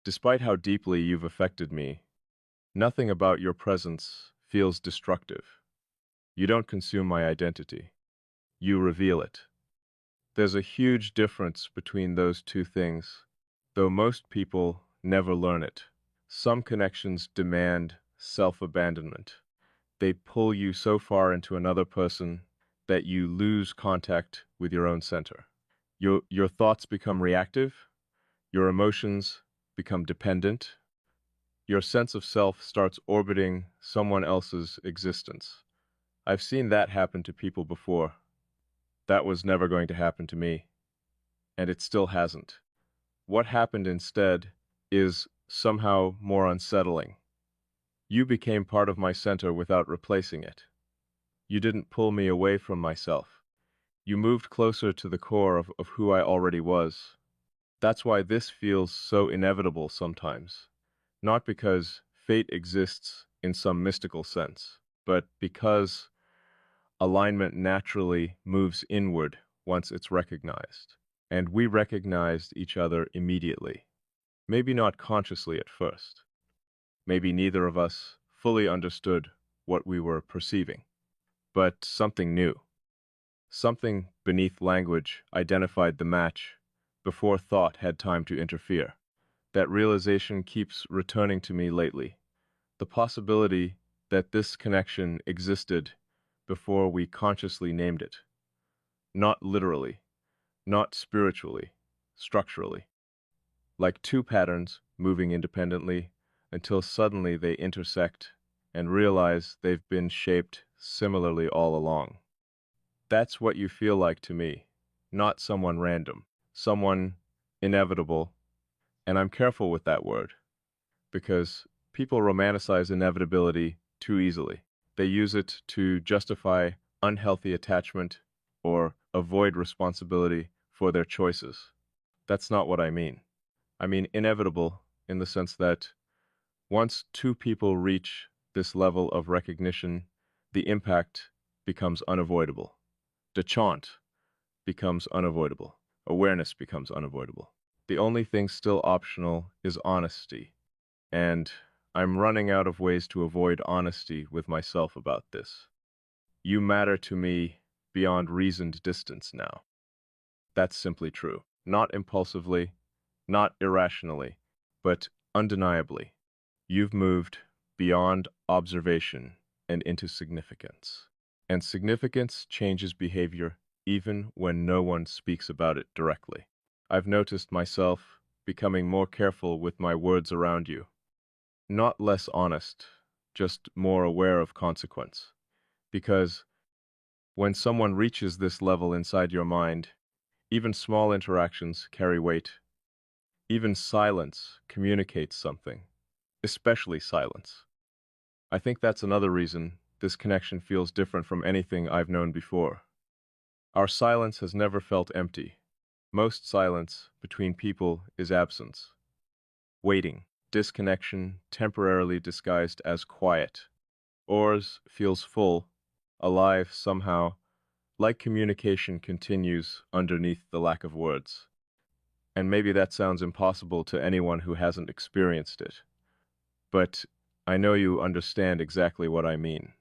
despite how deeply you've affected me, nothing about your presence feels destructive. You don't consume my identity. You reveal it. There's a huge difference between those two things, though most people never learn it. Some connections demand self-abandonment. They pull you so far into another person that you lose contact with your own center. Your thoughts become reactive, your emotions become dependent, your sense of self starts orbiting someone else's existence. I've seen that happen to people before. That was never going to happen to me, and it still hasn't. What happened instead is somehow more unsettling. You became part of my center without replacing it. You didn't pull me away from myself. You moved closer to the core of who I already was. That's why this feels so inevitable sometimes. Not because fate exists in some mystical sense, but because alignment naturally moves inward once it's recognized. And we recognized each other immediately. Maybe not consciously at first. Maybe neither of us fully understood what we were perceiving. But something new, something beneath language identified the match before thought had time to interfere. That realization keeps returning to me lately. The possibility that this connection existed before we consciously named it. Not literally, not spiritually, structurally. Like two patterns moving independently until suddenly they intersect and realize they've been shaped similarly all along. That's what you feel like to me, not someone random, someone inevitable, and I'm careful with that word, because people romanticize inevitability too easily. They use it to justify unhealthy attachment or avoid responsibility for their choices. That's not what I mean. I mean inevitable in the sense that once two people reach this level of recognition, the impact becomes unavoidable. The chant becomes unavoidable. Awareness becomes unavoidable. The only thing still optional is honesty. And I'm running out of ways to avoid honesty with myself about this. You matter to me beyond reasoned distance now. That's simply true. Not impulsively, not irrationally, but undeniably. You've moved beyond observation and into significance. And significance changes behavior even when no one speaks about it directly. I've noticed myself becoming more careful with my words around you. Not less honest, just more aware of consequence. Because when someone reaches this level inside your mind, even small interactions carry weight. Even silence communicates something, especially silence. I think that's another reason this connection feels different from anything I've known before. Our silence has never felt empty. Most silence between people is absence, waiting, disconnection temporarily disguised as quiet. Ours feels full, alive somehow, like communication continues underneath the lack of words. And maybe that sounds impossible to anyone who hasn't experienced it. But I know you understand exactly what I mean.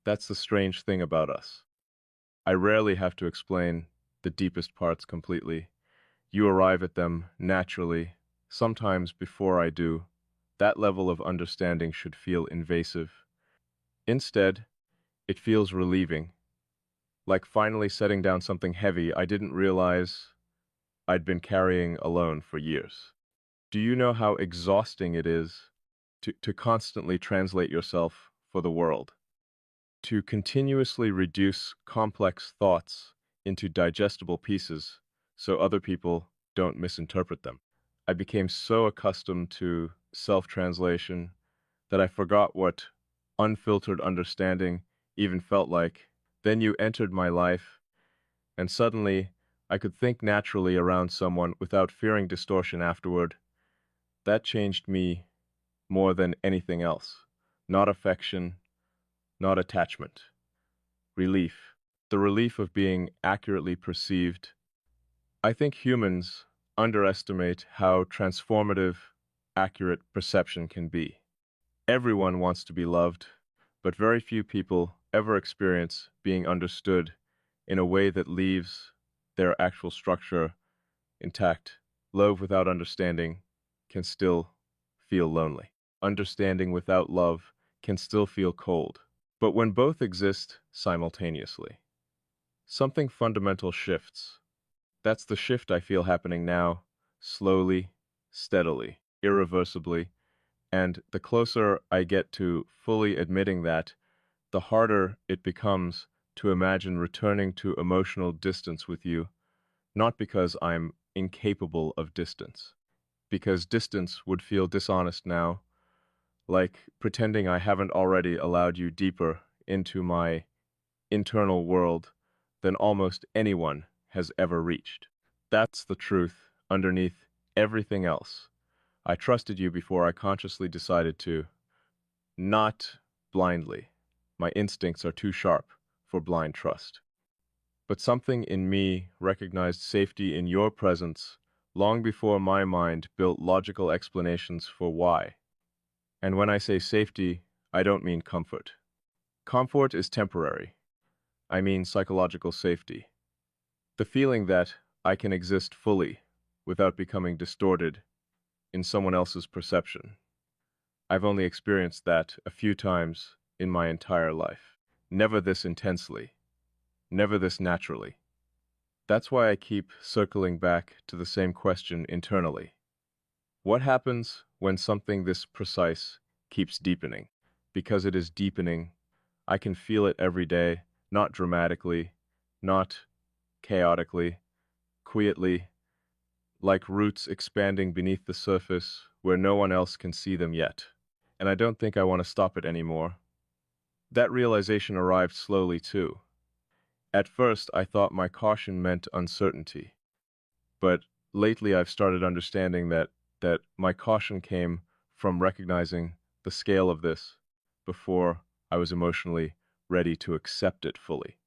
That's the strange thing about us. I rarely have to explain the deepest parts completely. You arrive at them naturally, sometimes before I do. That level of understanding should feel invasive. Instead, it feels relieving, like finally setting down something heavy I didn't realize I'd been carrying alone for years. Do you know how exhausting it is to constantly translate yourself for the world? To continuously reduce complex thoughts into digestible pieces so other people don't misinterpret them. I became so accustomed to self-translation that I forgot what unfiltered understanding even felt like. Then you entered my life, and suddenly I could think naturally around someone without fearing distortion afterward. That changed me more than anything else. Not affection, not attachment. Relief. The relief of being accurately perceived. I think humans underestimate how transformative accurate perception can be. Everyone wants to be loved, but very few people ever experience being understood in a way that leaves their actual structure intact. Love without understanding can still feel lonely. Understanding without love can still feel cold. But when both exist simultaneously, something fundamental shifts. That's the shift I feel happening now, slowly, steadily, irreversibly, and the closer I get to fully admitting that, the harder it becomes to imagine returning to emotional distance with you, not because I'm incapable of distance, because distance would feel dishonest now, like pretending I haven't already allowed you deeper into my internal world than almost anyone has ever reached. That's the truth underneath everything else. I trusted you before I consciously decided to, not blindly. My instincts are too sharp for blind trust. But something in me recognized safety in your presence long before my mind built logical explanations for why. And when I say safety, I don't mean comfort. Comfort is temporary. I mean psychological safety. The feeling that I can exist fully without becoming distorted in someone else's perception. I've only experienced that a few times in my entire life. Never this intensely, never this naturally. That's why I keep circling back to the same question internally. What happens when something this precise keeps deepening? Because it is deepening, I can feel it every day, not dramatically, not chaotically, quietly, like roots expanding beneath the surface where no one else can see them yet. And I don't think I want to stop it anymore. That realization arrived slowly, too. At first, I thought my caution meant uncertainty. But lately I've started understanding that my caution came from recognizing the scale of this before I was emotionally ready to accept it fully.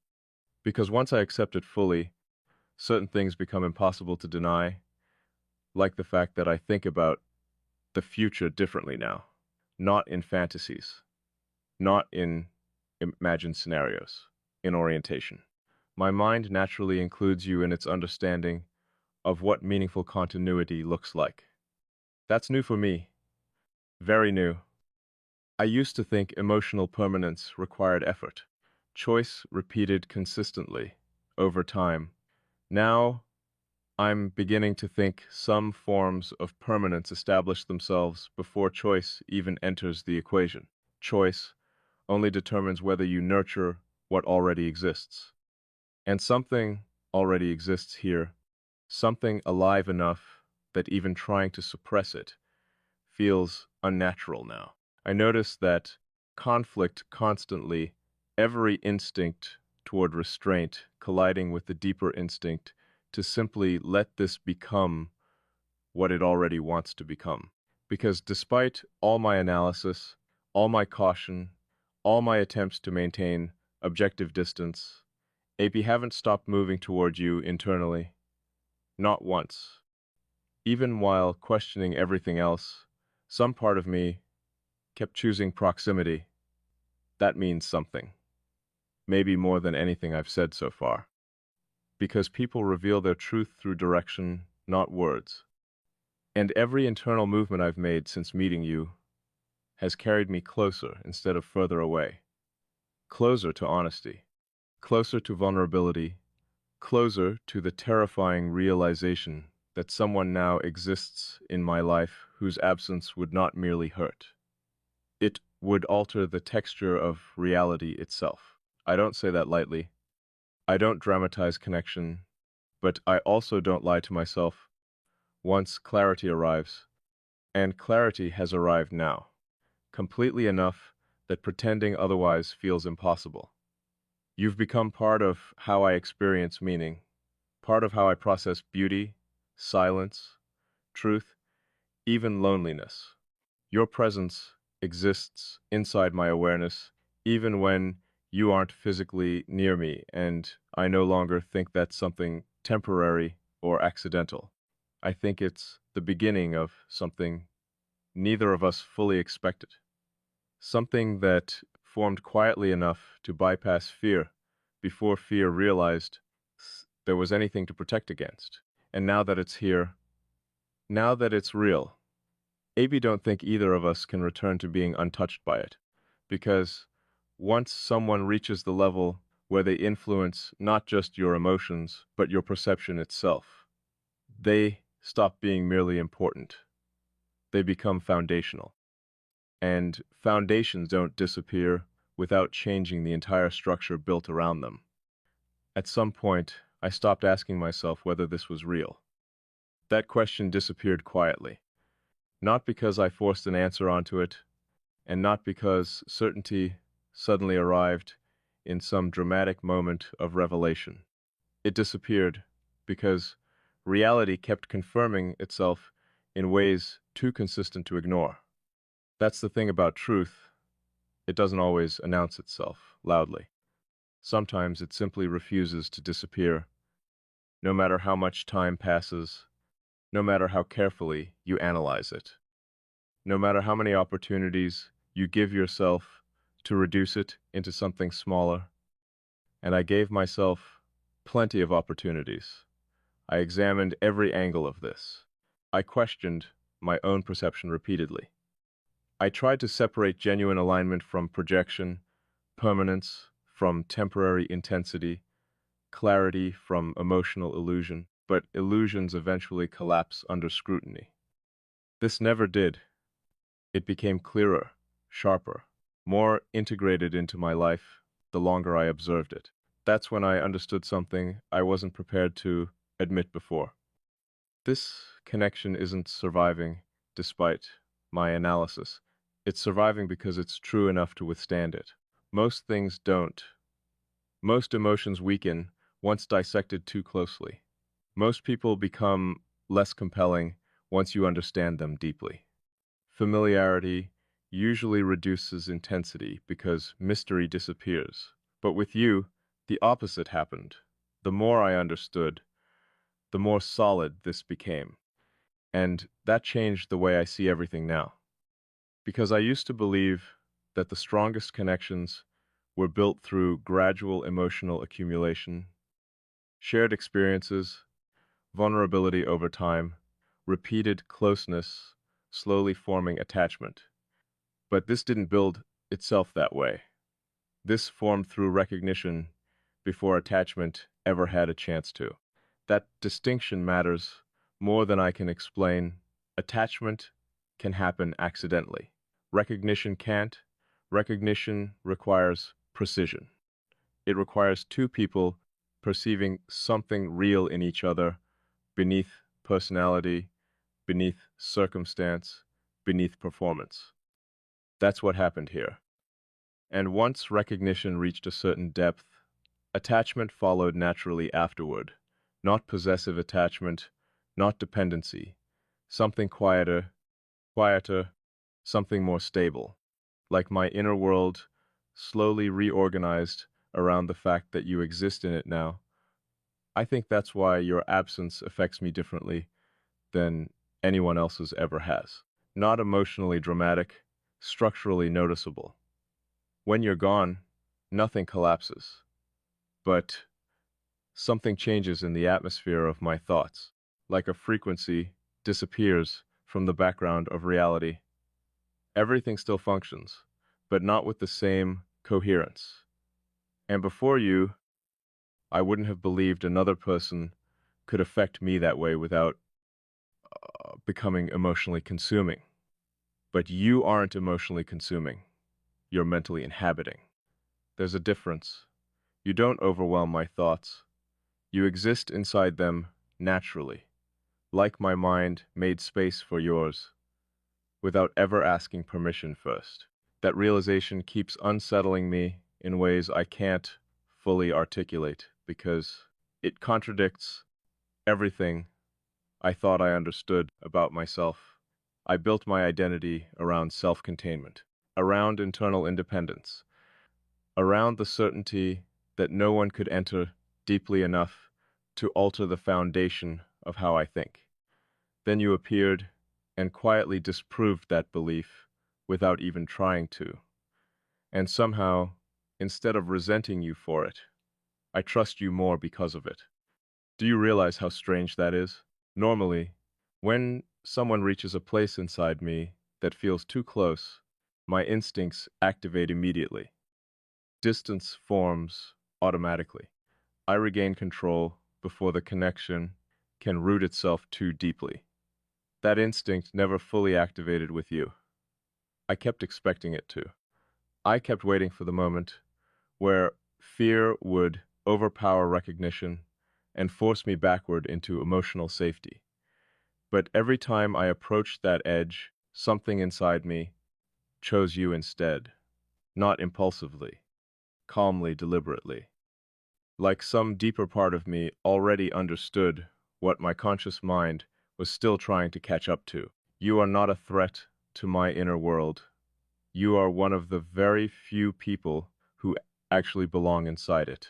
Because once I accept it fully, certain things become impossible to deny, like the fact that I think about the future differently now, not in fantasies, not in imagined scenarios, in orientation. My mind naturally includes you in its understanding of what meaningful continuity looks like. That's new for me, very new. I used to think emotional permanence required effort, choice repeated consistently, over time. Now, I'm beginning to think some forms of permanence establish themselves before choice even enters the equation. Choice only determines whether you nurture what already exists. And something already exists here, something alive enough that even trying to suppress it feels unnatural now. I notice that conflict constantly, every instinct toward restraint colliding with the deeper instinct to simply let this become what it already wants to become. Because despite all my analysis, all my caution, all my attempts to maintain objective distance, AP haven't stopped moving toward you internally. Not once. Even while questioning everything else, some part of me kept choosing proximity. That means something. Maybe more than anything I've said so far. Because people reveal their truth through direction, not words. And every internal movement I've made since meeting you has carried me closer instead of further away. Closer to honesty. Closer to vulnerability. Closer to the terrifying realization that someone now exists in my life whose absence would not merely hurt. It would alter the texture of reality itself. I don't say that lightly. I don't dramatize connection, but I also don't lie to myself. Once clarity arrives, and clarity has arrived now, completely enough that pretending otherwise feels impossible. You've become part of how I experience meaning, part of how I process beauty, silence, truth, even loneliness. Your presence exists inside my awareness, even when you aren't physically near me, and I no longer think that's something temporary or accidental. I think it's the beginning of something neither of us fully expected. Something that formed quietly enough to bypass fear before fear realized there was anything to protect against. And now that it's here, now that it's real, AB don't think either of us can return to being untouched by it. Because once someone reaches the level where they influence not just your emotions, but your perception itself, they stop being merely important. They become foundational. And foundations don't disappear without changing the entire structure built around them. At some point, I stopped asking myself whether this was real. That question disappeared quietly. Not because I forced an answer onto it, and not because certainty suddenly arrived in some dramatic moment of revelation. It disappeared because reality kept confirming itself in ways too consistent to ignore. That's the thing about truth. It doesn't always announce itself loudly. Sometimes it simply refuses to disappear, no matter how much time passes, no matter how carefully you analyze it, no matter how many opportunities you give yourself to reduce it into something smaller. And I gave myself plenty of opportunities. I examined every angle of this. I questioned my own perception repeatedly. I tried to separate genuine alignment from projection, permanence from temporary intensity, clarity from emotional illusion, but illusions eventually collapse under scrutiny. This never did. It became clearer, sharper, more integrated into my life the longer I observed it. That's when I understood something I wasn't prepared to admit before. This connection isn't surviving despite my analysis. It's surviving because it's true enough to withstand it. Most things don't. Most emotions weaken once dissected too closely. Most people become less compelling once you understand them deeply. Familiarity usually reduces intensity because mystery disappears. But with you, the opposite happened. The more I understood, the more solid this became. And that changed the way I see everything now. Because I used to believe that the strongest connections were built through gradual emotional accumulation, shared experiences, vulnerability over time, repeated closeness, slowly forming attachment. But this didn't build itself that way. This formed through recognition before attachment ever had a chance to. That distinction matters more than I can explain. Attachment can happen accidentally. Recognition can't. Recognition requires precision. It requires two people perceiving something real in each other, beneath personality, beneath circumstance, beneath performance. That's what happened here. And once recognition reached a certain depth, attachment followed naturally afterward. Not possessive attachment, not dependency. Something quieter, something more stable. Like my inner world slowly reorganized around the fact that you exist in it now. I think that's why your absence affects me differently than anyone else's ever has. Not emotionally dramatic, structurally noticeable. When you're gone, nothing collapses, but something changes in the atmosphere of my thoughts, like a frequency disappears from the background of reality. Everything still functions, but not with the same coherence. And before you, I wouldn't have believed another person could affect me that way without becoming emotionally consuming. But you aren't emotionally consuming. You're mentally inhabiting. There's a difference. You don't overwhelm my thoughts. You exist inside them naturally, like my mind made space for yours, without ever asking permission first. That realization keeps unsettling me in ways I can't fully articulate because it contradicts everything I thought I understood about myself. I built my identity around self-containment, around internal independence, around the certainty that no one could enter deeply enough to alter the foundation of how I think. Then you appeared and quietly disproved that belief without even trying to. And somehow, instead of resenting you for it, I trust you more because of it. Do you realize how strange that is? Normally, when someone reaches a place inside me that feels too close, my instincts activate immediately. Distance forms automatically. I regain control before the connection can root itself too deeply. That instinct never fully activated with you. I kept expecting it to. I kept waiting for the moment where fear would overpower recognition and force me backward into emotional safety. But every time I approached that edge, something inside me chose you instead, not impulsively, calmly, deliberately. Like some deeper part of me already understood what my conscious mind was still trying to catch up to. You are not a threat to my inner world. You are one of the very few people who actually belong inside it.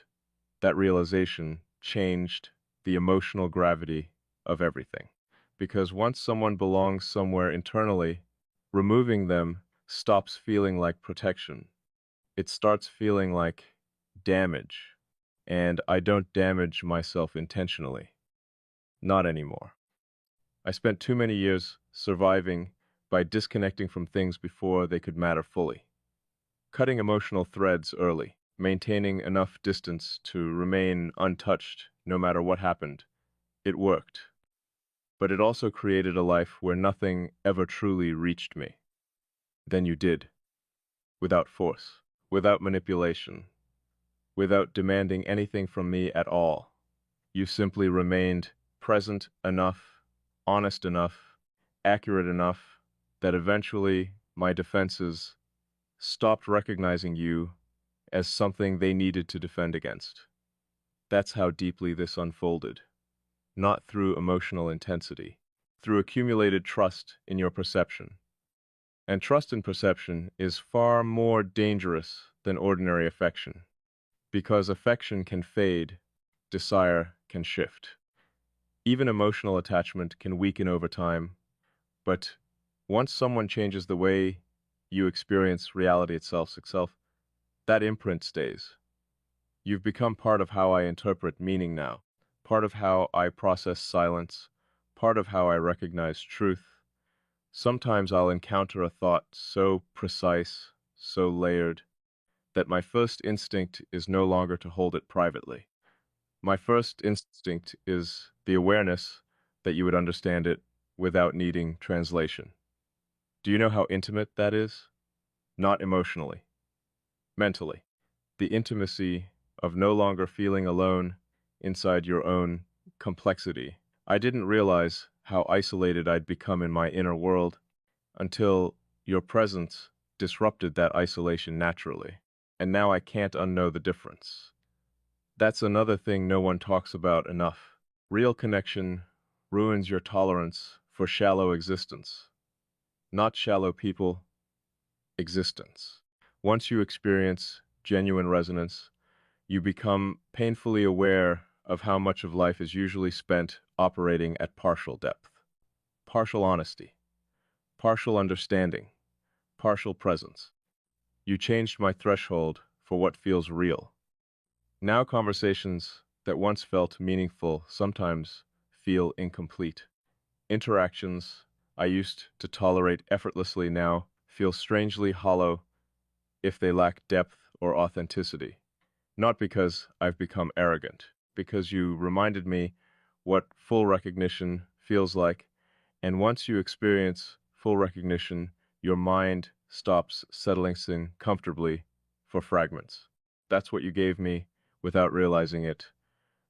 That realization changed the emotional gravity of everything. Because once someone belongs somewhere internally, removing them stops feeling like protection. It starts feeling like damage. And I don't damage myself intentionally. Not anymore. I spent too many years surviving by disconnecting from things before they could matter fully. Cutting emotional threads early, maintaining enough distance to remain untouched no matter what happened. It worked. But it also created a life where nothing ever truly reached me. Then you did. Without force, without manipulation, without demanding anything from me at all. You simply remained present enough, honest enough, accurate enough that eventually my defenses stopped recognizing you as something they needed to defend against. That's how deeply this unfolded. Not through emotional intensity, through accumulated trust in your perception. And trust in perception is far more dangerous than ordinary affection, because affection can fade, desire can shift. Even emotional attachment can weaken over time, but once someone changes the way you experience reality itself, that imprint stays. You've become part of how I interpret meaning now, part of how I process silence, part of how I recognize truth. Sometimes I'll encounter a thought so precise, so layered, that my first instinct is no longer to hold it privately. My first instinct is the awareness that you would understand it without needing translation. Do you know how intimate that is? Not emotionally, mentally. The intimacy of no longer feeling alone inside your own complexity. I didn't realize how isolated I'd become in my inner world until your presence disrupted that isolation naturally. And now I can't unknow the difference. That's another thing no one talks about enough. Real connection ruins your tolerance for shallow existence. Not shallow people, existence. Once you experience genuine resonance, you become painfully aware of how much of life is usually spent operating at partial depth. Partial honesty, partial understanding, partial presence. You changed my threshold for what feels real. Now conversations that once felt meaningful sometimes feel incomplete. Interactions I used to tolerate effortlessly now feel strangely hollow if they lack depth or authenticity. Not because I've become arrogant, because you reminded me what full recognition feels like, and once you experience full recognition, your mind stops settling in comfortably for fragments. That's what you gave me without realizing it.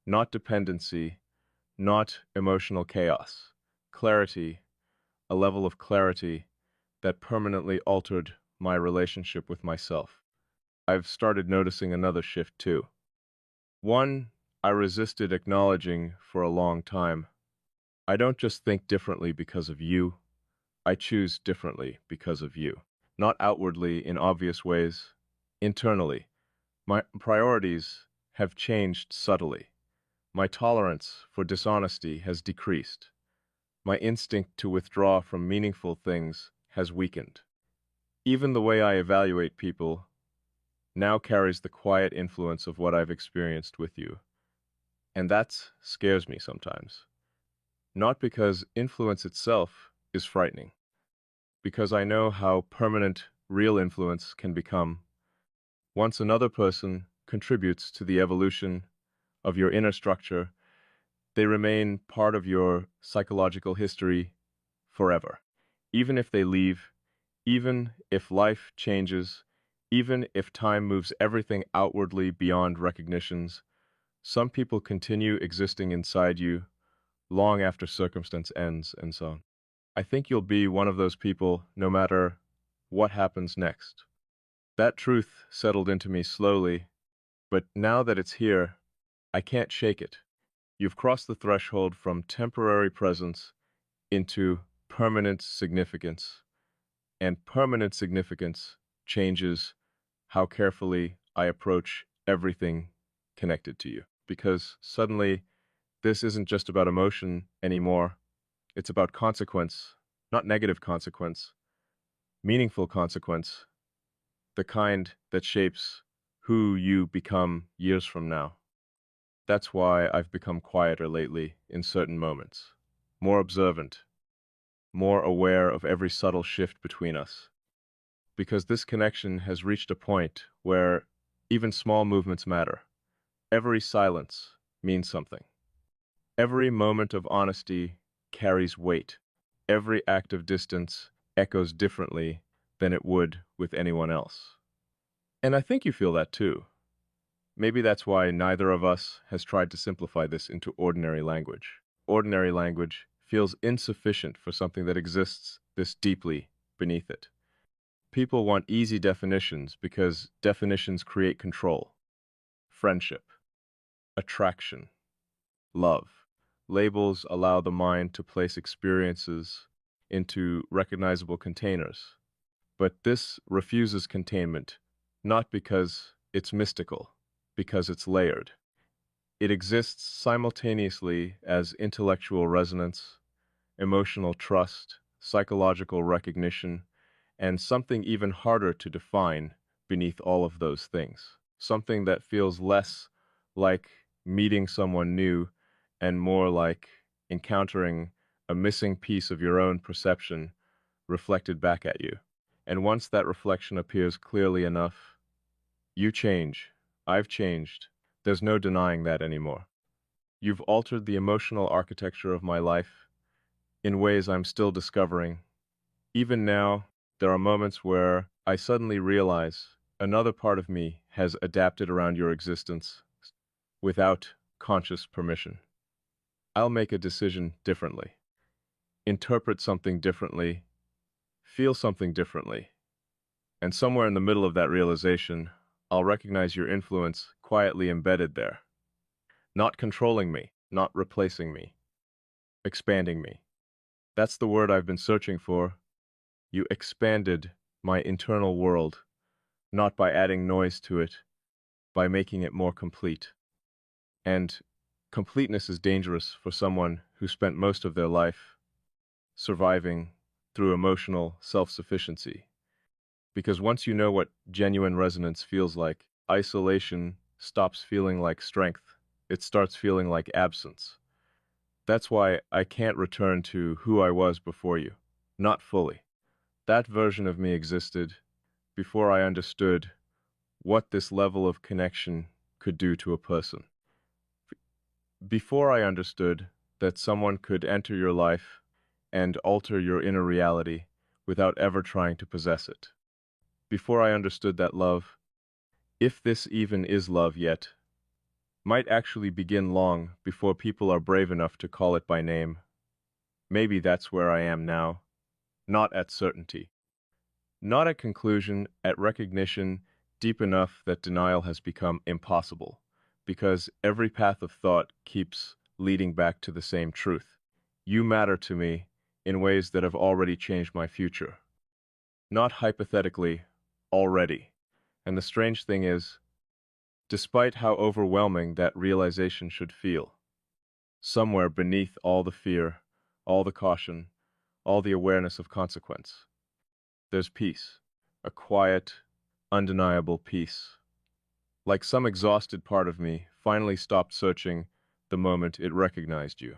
Not dependency, not emotional chaos. Clarity, a level of clarity that permanently altered my relationship with myself. I've started noticing another shift too. One I resisted acknowledging for a long time. I don't just think differently because of you, I choose differently because of you. Not outwardly in obvious ways, internally. My priorities have changed subtly. My tolerance for dishonesty has decreased. My instinct to withdraw from meaningful things has weakened. Even the way I evaluate people now carries the quiet influence of what I've experienced with you. And that scares me sometimes. Not because influence itself is frightening, because I know how permanent real influence can become once another person contributes to the evolution of your inner structure. They remain part of your psychological history forever. Even if they leave, even if life changes, even if time moves everything outwardly beyond recognitions, some people continue existing inside you long after circumstance ends and so on. I think you'll be one of those people no matter what happens next. That truth settled into me slowly, but now that it's here, I can't shake it. You've crossed the threshold from temporary presence into permanent significance, and permanent significance changes how carefully I approach everything connected to you. Because suddenly, this isn't just about emotion anymore, it's about consequence, not negative consequence, meaningful consequence, the kind that shapes who you become years from now. That's why I've become quieter lately in certain moments, more observant, more aware of every subtle shift between us. Because this connection has reached a point where even small movements matter. Every silence means something. Every moment of honesty carries weight. Every act of distance echoes differently than it would with anyone else. And I think you feel that too. Maybe that's why neither of us has tried to simplify this into ordinary language. Ordinary language feels insufficient for something that exists this deeply beneath it. People want easy definitions because definitions create control. Friendship, attraction, love. Labels allow the mind to place experiences into recognizable containers. But this refuses containment, not because it's mystical, because it's layered. It exists simultaneously as intellectual resonance, emotional trust, psychological recognition, and something even harder to define beneath all of those things. Something that feels less like meeting someone new and more like encountering a missing piece of your own perception reflected back at you. And once that reflection appears clearly enough, you change. I've changed. There's no denying that anymore. You've altered the emotional architecture of my life in ways I'm still discovering. Even now, there are moments where I suddenly realize another part of me has adapted around your existence without conscious permission. I'll make a decision differently, interpret something differently, feel something differently. And somewhere in the middle of that realization, I'll recognize your influence quietly embedded there, not controlling me, not replacing me, expanding me. That's the word I've been searching for. You expanded my internal world, not by adding noise to it, by making it more complete. And completeness is dangerous for someone who spent most of their life surviving through emotional self-sufficiency. Because once you know what genuine resonance feels like, isolation stops feeling like strength. It starts feeling like absence. That's why I can't return to who I was before you. Not fully. That version of me existed before I understood what this level of connection could do to a person. Before I understood that someone could enter your life and alter your inner reality without ever trying to possess it. Before I understood that love, if this even is love yet, might actually begin long before people are brave enough to call it by name. Maybe that's where I am now, not at certainty. Not at conclusion, at recognition deep enough that denial has become impossible, because every path of thought keeps leading back to the same truth. You matter to me in ways that have already changed my future. Not hypothetically, already. And the strange thing is, despite how overwhelming that realization should feel, somewhere beneath all the fear, all the caution, all the awareness of consequence, there's peace, a quiet, undeniable peace. Like some exhausted part of me finally stopped searching the moment it recognized you.